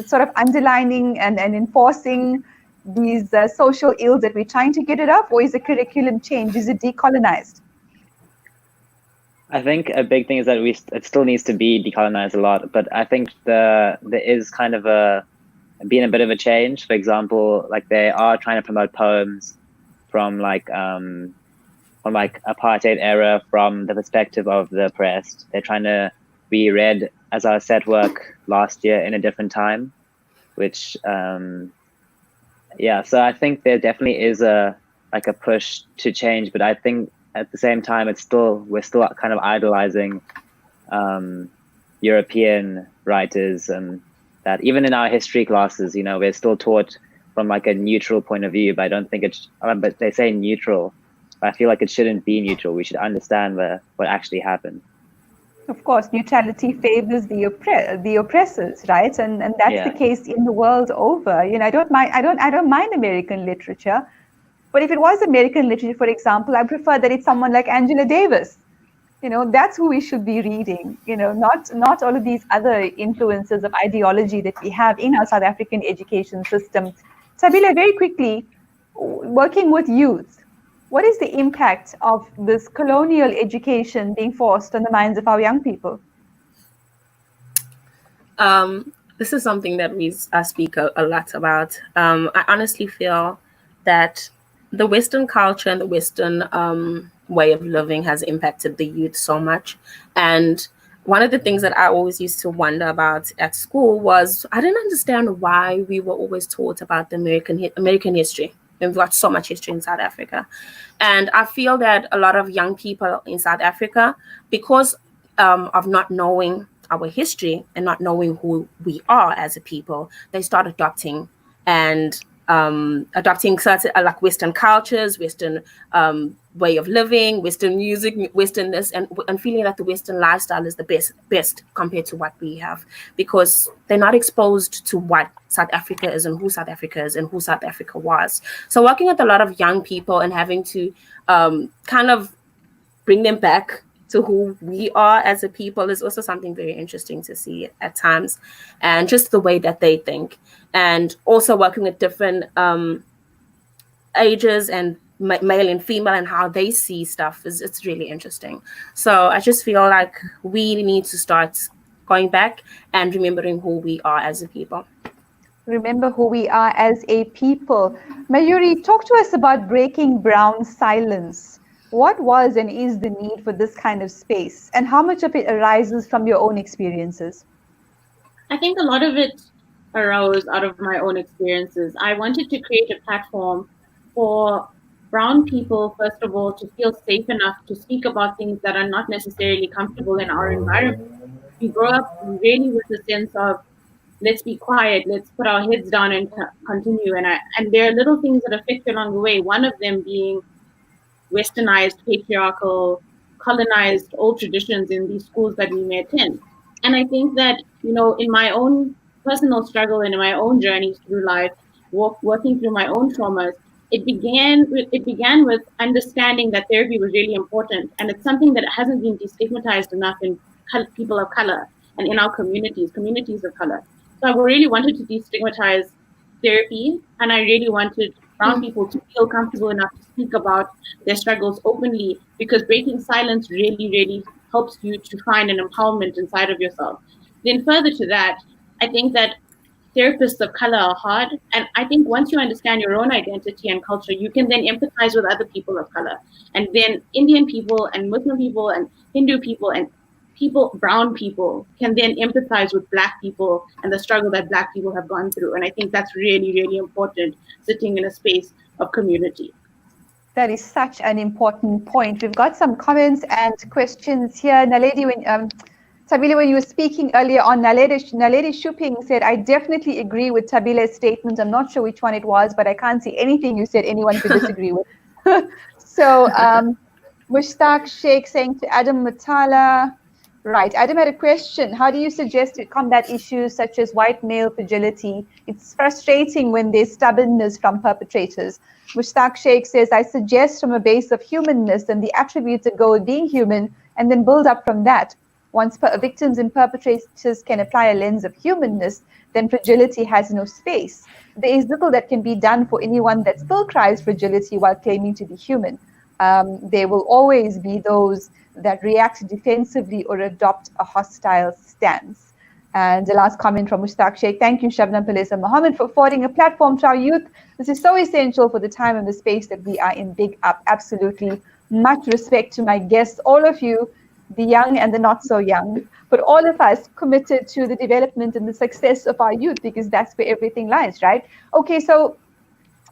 Speaker 2: sort of underlining and enforcing these social ills that we're trying to get rid of, or is the curriculum changed? Is it decolonized?
Speaker 4: I think a big thing is that it still needs to be decolonized a lot, but I think there is kind of been a bit of a change. For example, like they are trying to promote poems from apartheid era from the perspective of the oppressed. They're trying to be read as our set work last year in a different time, which so I think there definitely is a push to change, but I think at the same time we're still kind of idolizing European writers, and that even in our history classes, we're still taught from like a neutral point of view, but I don't think but they say neutral, but I feel like it shouldn't be neutral. We should understand what actually happened.
Speaker 2: Of course, neutrality favors the oppressors, right? And that's the case in the world over. I don't mind American literature, but if it was American literature, for example, I prefer that it's someone like Angela Davis. That's who we should be reading. Not all of these other influences of ideology that we have in our South African education system. Thabile, very quickly, working with youth, what is the impact of this colonial education being forced on the minds of our young people?
Speaker 7: This is something that I speak a lot about. I honestly feel that the Western culture and the Western way of living has impacted the youth so much. And one of the things that I always used to wonder about at school was I didn't understand why we were always taught about the American history. We've got so much history in South Africa. And I feel that a lot of young people in South Africa, because of not knowing our history and not knowing who we are as a people, they start adopting certain like Western cultures, Western way of living, Western music, Western this, and feeling that the Western lifestyle is the best compared to what we have, because they're not exposed to what South Africa is and who South Africa is and who South Africa was. So working with a lot of young people and having to kind of bring them back to who we are as a people is also something very interesting to see at times, and just the way that they think, and also working with different ages and male and female and how they see stuff it's really interesting. So I just feel like we need to start going back and remembering who we are as a people.
Speaker 2: Remember who we are as a people. Mayuri, talk to us about breaking brown silence. What was and is the need for this kind of space, and how much of it arises from your own experiences?
Speaker 8: I think a lot of it arose out of my own experiences. I wanted to create a platform for brown people, first of all, to feel safe enough to speak about things that are not necessarily comfortable in our environment. We grow up really with a sense of, let's be quiet, let's put our heads down and continue. And there are little things that affect you along the way, one of them being westernized, patriarchal, colonized old traditions in these schools that we may attend. And I think that, in my own personal struggle and in my own journeys through life, working through my own traumas, it began with understanding that therapy was really important, and it's something that hasn't been destigmatized enough in people of color and in our communities of color. So I really wanted to destigmatize therapy, and I really wanted brown people to feel comfortable enough to speak about their struggles openly, because breaking silence really, really helps you to find an empowerment inside of yourself. Then further to that, I think that therapists of color are hard. And I think once you understand your own identity and culture, you can then empathize with other people of color. And then Indian people and Muslim people and Hindu people and brown people can then empathize with Black people and the struggle that Black people have gone through. And I think that's really, really important, sitting in a space of community.
Speaker 2: That is such an important point. We've got some comments and questions here. Naledi, Thabile, when you were speaking earlier on, Naledi Shuping said, I definitely agree with Thabile's statement. I'm not sure which one it was, but I can't see anything you said anyone could disagree with. So Mushtaq Sheikh saying to Adam Motala, right, Adam had a question. How do you suggest to combat issues such as white male fragility? It's frustrating when there's stubbornness from perpetrators. Mushtaq Sheikh says, I suggest from a base of humanness and the attributes that go with being human, and then build up from that. Once victims and perpetrators can apply a lens of humanness, then fragility has no space. There is little that can be done for anyone that still cries fragility while claiming to be human. There will always be those that react defensively or adopt a hostile stance. And the last comment from Mushtaq Sheikh, thank you, Shabnam, Palesa, Mohamed, for affording a platform to our youth. This is so essential for the time and the space that we are in. Big up, absolutely. Much respect to my guests, all of you, the young and the not so young, but all of us committed to the development and the success of our youth, because that's where everything lies, right? Okay, so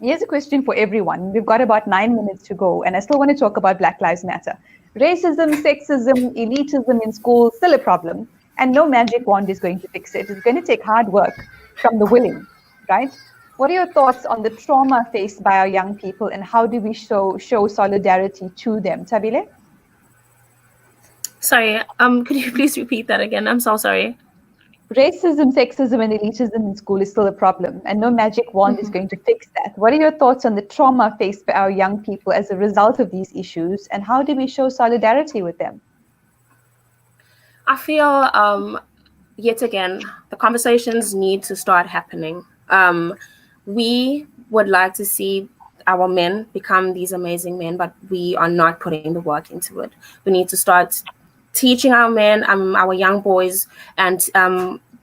Speaker 2: here's a question for everyone. We've got about 9 minutes to go, and I still want to talk about Black Lives Matter. Racism, sexism, elitism in school, still a problem, and no magic wand is going to fix it. It's going to take hard work from the willing, right? What are your thoughts on the trauma faced by our young people, and how do we show solidarity to them? Thabile?
Speaker 7: Sorry, could you please repeat that again? I'm so sorry.
Speaker 2: Racism, sexism, and elitism in school is still a problem, and no magic wand is going to fix that. What are your thoughts on the trauma faced by our young people as a result of these issues, and how do we show solidarity with them?
Speaker 7: I feel, yet again, the conversations need to start happening. We would like to see our men become these amazing men, but we are not putting the work into it. We need to start teaching our men, our young boys, and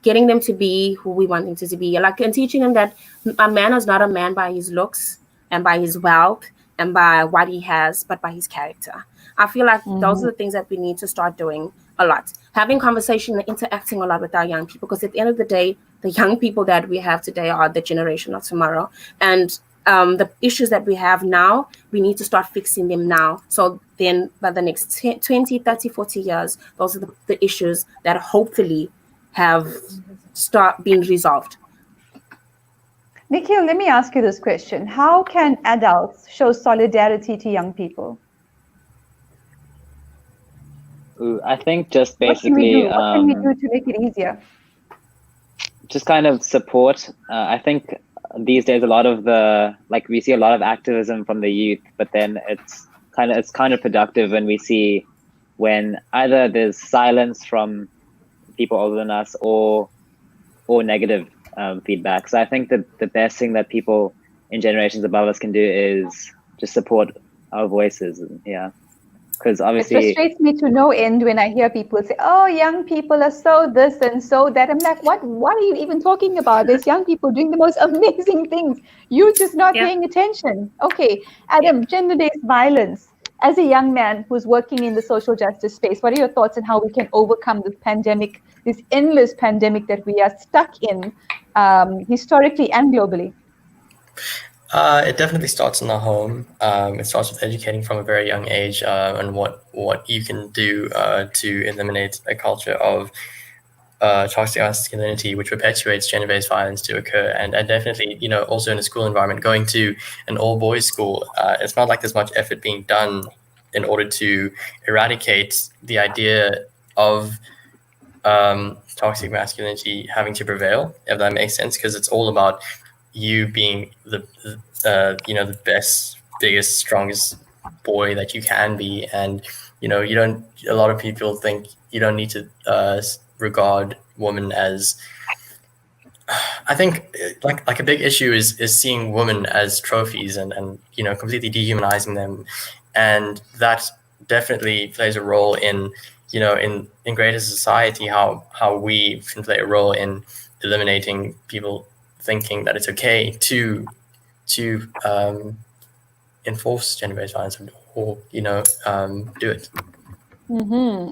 Speaker 7: getting them to be who we want them to be. And teaching them that a man is not a man by his looks and by his wealth and by what he has, but by his character. I feel like those are the things that we need to start doing a lot. Having conversation and interacting a lot with our young people, because at the end of the day, the young people that we have today are the generation of tomorrow. And the issues that we have now, we need to start fixing them now. So then by the next 20, 30, 40 years, those are the issues that hopefully have start being resolved.
Speaker 2: Nikhil, let me ask you this question. How can adults show solidarity to young people?
Speaker 4: I think just basically...
Speaker 2: What can we do to make it easier?
Speaker 4: Just kind of support. I think these days a lot of we see a lot of activism from the youth, but then it's kind of productive when we see when either there's silence from people older than us or negative feedback. So I think that the best thing that people in generations above us can do is just support our voices. Yeah. Because obviously
Speaker 2: it frustrates me to no end when I hear people say, oh, young people are so this and so that. I'm like, what are you even talking about? There's young people doing the most amazing things. You're just not paying attention. Okay, Adam, gender-based violence. As a young man who's working in the social justice space, what are your thoughts on how we can overcome this pandemic, this endless pandemic that we are stuck in, historically and globally?
Speaker 3: It definitely starts in the home. It starts with educating from a very young age on what you can do to eliminate a culture of toxic masculinity, which perpetuates gender-based violence to occur. And definitely, also in a school environment, going to an all-boys school, it's not like there's much effort being done in order to eradicate the idea of toxic masculinity having to prevail, if that makes sense, because it's all about you being the best, biggest, strongest boy that you can be, and you don't. A lot of people think you don't need to regard women as. I think like a big issue is seeing women as trophies and completely dehumanizing them, and that definitely plays a role in in greater society how we can play a role in eliminating people thinking that it's okay to enforce gender-based violence or do it.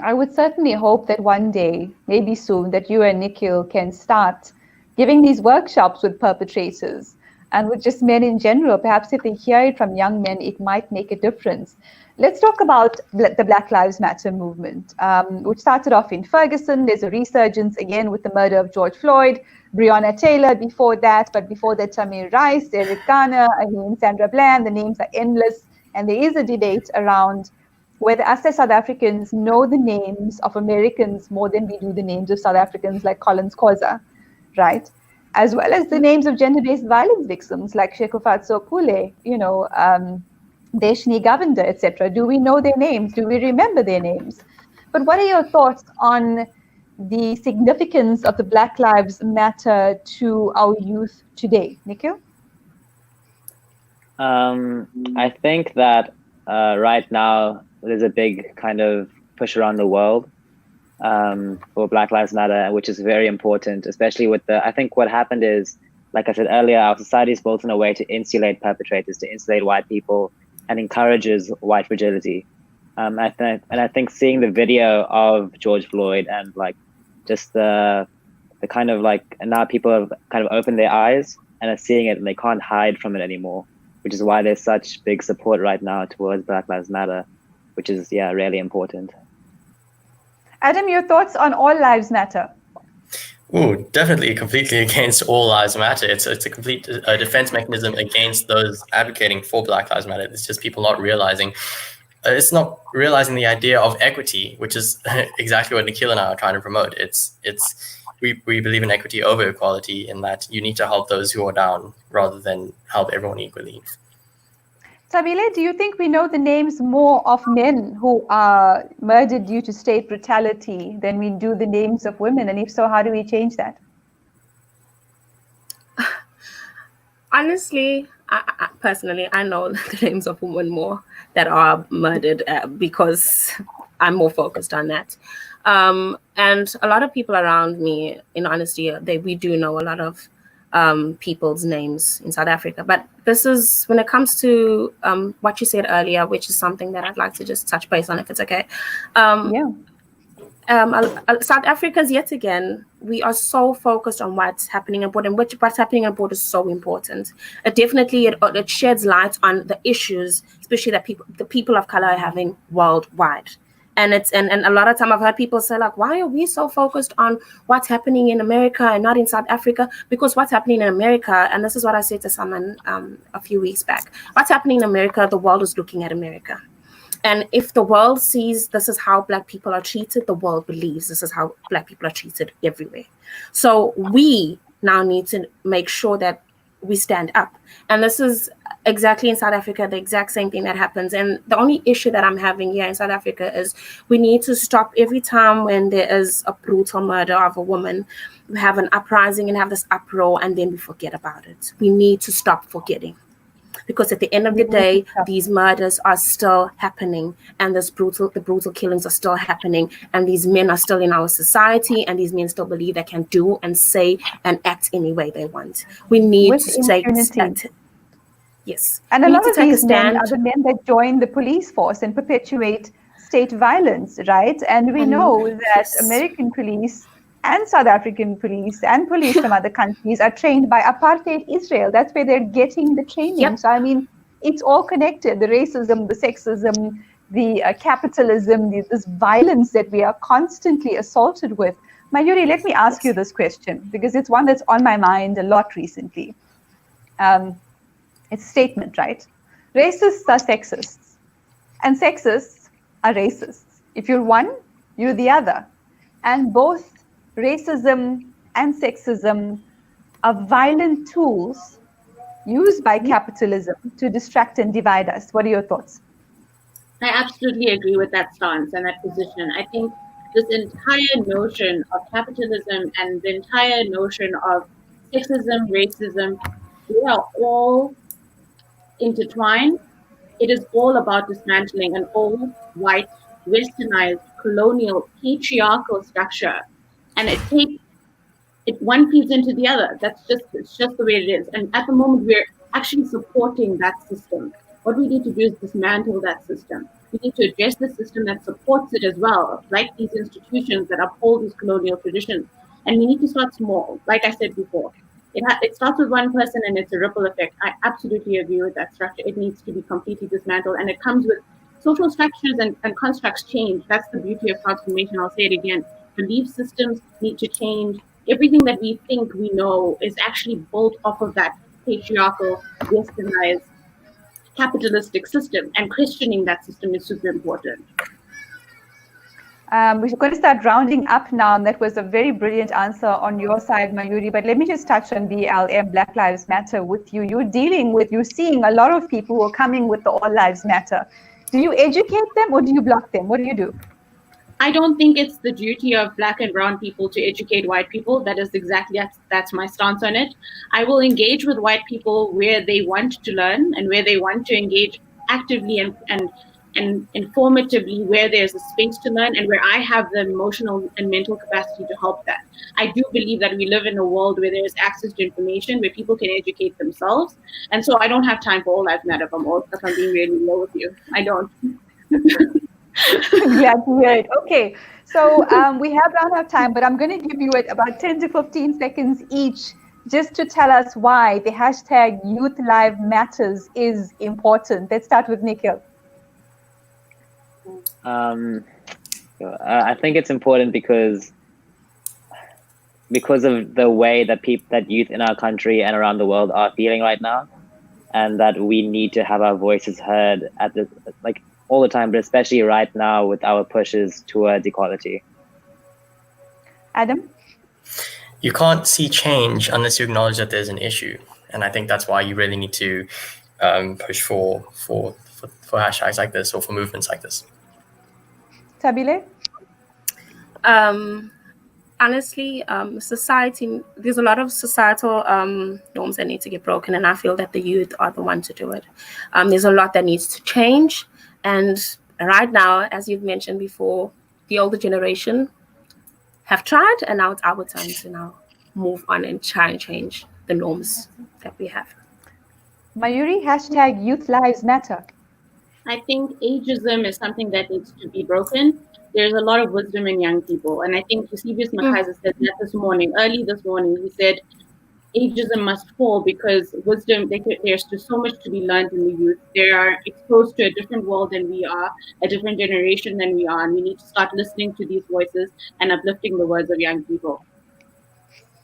Speaker 2: I would certainly hope that one day, maybe soon, that you and Nikhil can start giving these workshops with perpetrators and with just men in general. Perhaps if they hear it from young men, it might make a difference. Let's talk about the Black Lives Matter movement, which started off in Ferguson. There's a resurgence again with the murder of George Floyd, Breonna Taylor before that, but before that, Tamir Rice, Eric Garner, Sandra Bland. The names are endless. And there is a debate around whether us as South Africans know the names of Americans more than we do the names of South Africans, like Collins Khoza, right? As well as the names of gender-based violence victims like Shekufatso Pule, Deshni Govender, etc. Do we know their names? Do we remember their names? But what are your thoughts on the significance of the Black Lives Matter to our youth today? Nikhil?
Speaker 4: I think that right now there's a big kind of push around the world for Black Lives Matter, which is very important, especially with I think what happened is, like I said earlier, our society is built in a way to insulate perpetrators, to insulate white people, and encourages white fragility. I think seeing the video of George Floyd and like just the kind of like, and now people have kind of opened their eyes and are seeing it and they can't hide from it anymore, which is why there's such big support right now towards Black Lives Matter, which is, really important.
Speaker 2: Adam, your thoughts on All Lives Matter?
Speaker 3: Oh, definitely completely against All Lives Matter. It's a complete defense mechanism against those advocating for Black Lives Matter. It's just people not realizing. It's not realizing the idea of equity, which is exactly what Nikhil and I are trying to promote. We believe in equity over equality, in that you need to help those who are down rather than help everyone equally.
Speaker 2: Thabile, do you think we know the names more of men who are murdered due to state brutality than we do the names of women? And if so, how do we change that?
Speaker 7: Honestly, I personally, I know the names of women more that are murdered because I'm more focused on that. And a lot of people around me, in honesty, we do know a lot of people's names in South Africa. But this is, when it comes to what you said earlier, which is something that I'd like to just touch base on, if it's okay. South Africans, yet again, we are so focused on what's happening abroad, and what's happening abroad is so important. It sheds light on the issues, especially that the people of color are having worldwide. And a lot of time I've heard people say, like, why are we so focused on what's happening in America and not in South Africa? Because what's happening in America, and this is what I said to someone a few weeks back, what's happening in America, the world is looking at America. And if the world sees this is how Black people are treated, the world believes this is how Black people are treated everywhere. So we now need to make sure that we stand up. And this is exactly in South Africa, the exact same thing that happens. And the only issue that I'm having here in South Africa is we need to stop every time when there is a brutal murder of a woman, we have an uprising and have this uproar, and then we forget about it. We need to stop forgetting. Because at the end of the day, these murders are still happening, and the brutal killings are still happening, and these men are still in our society, and these men still believe they can do and say and act any way they want. We need to take a stand. Yes.
Speaker 2: And a lot of these men are the men that join the police force and perpetuate state violence, right? And we know that American police and South African police and police from other countries are trained by apartheid Israel. That's where they're getting the training. Yep. So, I mean, it's all connected. The racism, the sexism, the capitalism, this violence that we are constantly assaulted with. Mayuri, let me ask you this question, because it's one that's on my mind a lot recently. It's a statement, right? Racists are sexists, and sexists are racists. If you're one, you're the other. And both racism and sexism are violent tools used by capitalism to distract and divide us. What are your thoughts?
Speaker 8: I absolutely agree with that stance and that position. I think this entire notion of capitalism and the entire notion of sexism, racism, they are all intertwined. It is all about dismantling an old, white, westernized, colonial, patriarchal structure. And one feeds into the other. It's just the way it is. And at the moment, we're actually supporting that system. What we need to do is dismantle that system. We need to address the system that supports it as well, like these institutions that uphold these colonial traditions. And we need to start small, like I said before. It starts with one person and it's a ripple effect. I absolutely agree with that structure. It needs to be completely dismantled. And it comes with social structures and constructs change. That's the beauty of transformation. I'll say it again. Belief systems need to change. Everything that we think we know is actually built off of that patriarchal, westernized, capitalistic system, and questioning that system is super important.
Speaker 2: We're going to start rounding up now, and that was a very brilliant answer on your side, Mayuri. But let me just touch on BLM, Black Lives Matter, with you. You're seeing a lot of people who are coming with the All Lives Matter. Do you educate them or do you block them? What do you do?
Speaker 8: I don't think it's the duty of Black and brown people to educate white people. That's my stance on it. I will engage with white people where they want to learn and where they want to engage actively and informatively, where there's a space to learn and where I have the emotional and mental capacity to help that. I do believe that we live in a world where there's access to information, where people can educate themselves. And so I don't have time for All Lives Matter if I'm being really low with you. I don't.
Speaker 2: Glad to hear it. Okay, so we have run out of time, but I'm going to give you about 10 to 15 seconds each just to tell us why the hashtag Youth Live Matters is important. Let's start with Nikhil.
Speaker 4: I think it's important because of the way that youth in our country and around the world are feeling right now, and that we need to have our voices heard all the time, but especially right now with our pushes towards equality.
Speaker 2: Adam?
Speaker 3: You can't see change unless you acknowledge that there's an issue. And I think that's why you really need to push for hashtags like this or for movements like this.
Speaker 2: Thabile?
Speaker 7: Honestly, society, there's a lot of societal norms that need to get broken, and I feel that the youth are the ones to do it. There's a lot that needs to change. And right now, as you've mentioned before, the older generation have tried, and now it's our time to now move on and try and change the norms that we have.
Speaker 2: Mayuri, hashtag Youth Lives Matter.
Speaker 8: I think ageism is something that needs to be broken. There's a lot of wisdom in young people. And I think Eusebius Makaiser said that early this morning, he said, ageism must fall because wisdom, there's just so much to be learned in the youth. They are exposed to a different world than we are, a different generation than we are, and we need to start listening to these voices and uplifting the words of young people.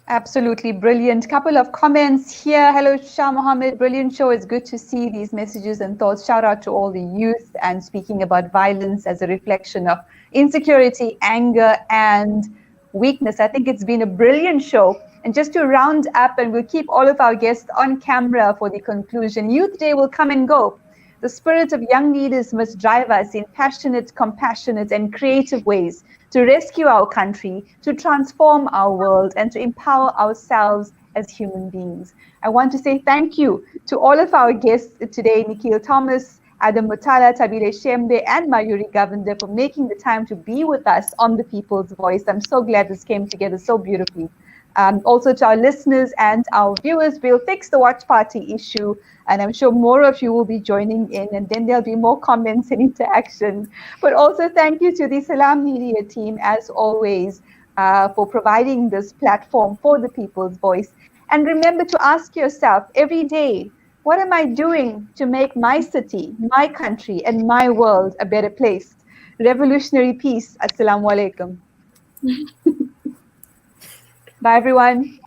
Speaker 2: Absolutely brilliant. Couple of comments here. Hello, Shah Mohamed. Brilliant show. It's good to see these messages and thoughts. Shout out to all the youth, and speaking about violence as a reflection of insecurity, anger, and weakness. I think it's been a brilliant show. And just to round up, and we'll keep all of our guests on camera for the conclusion, Youth Day will come and go. The spirit of young leaders must drive us in passionate, compassionate, and creative ways to rescue our country, to transform our world, and to empower ourselves as human beings. I want to say thank you to all of our guests today, Nikhil Thomas, Adam Motala, Thabile Shembe, and Mayuri Govender, for making the time to be with us on The People's Voice. I'm so glad this came together so beautifully. Also to our listeners and our viewers, we'll fix the watch party issue, and I'm sure more of you will be joining in, and then there'll be more comments and interaction. But also thank you to the Salaamedia team, as always, for providing this platform for The People's Voice. And remember to ask yourself every day, what am I doing to make my city, my country, and my world a better place? Revolutionary peace. Assalamu alaikum. Bye, everyone.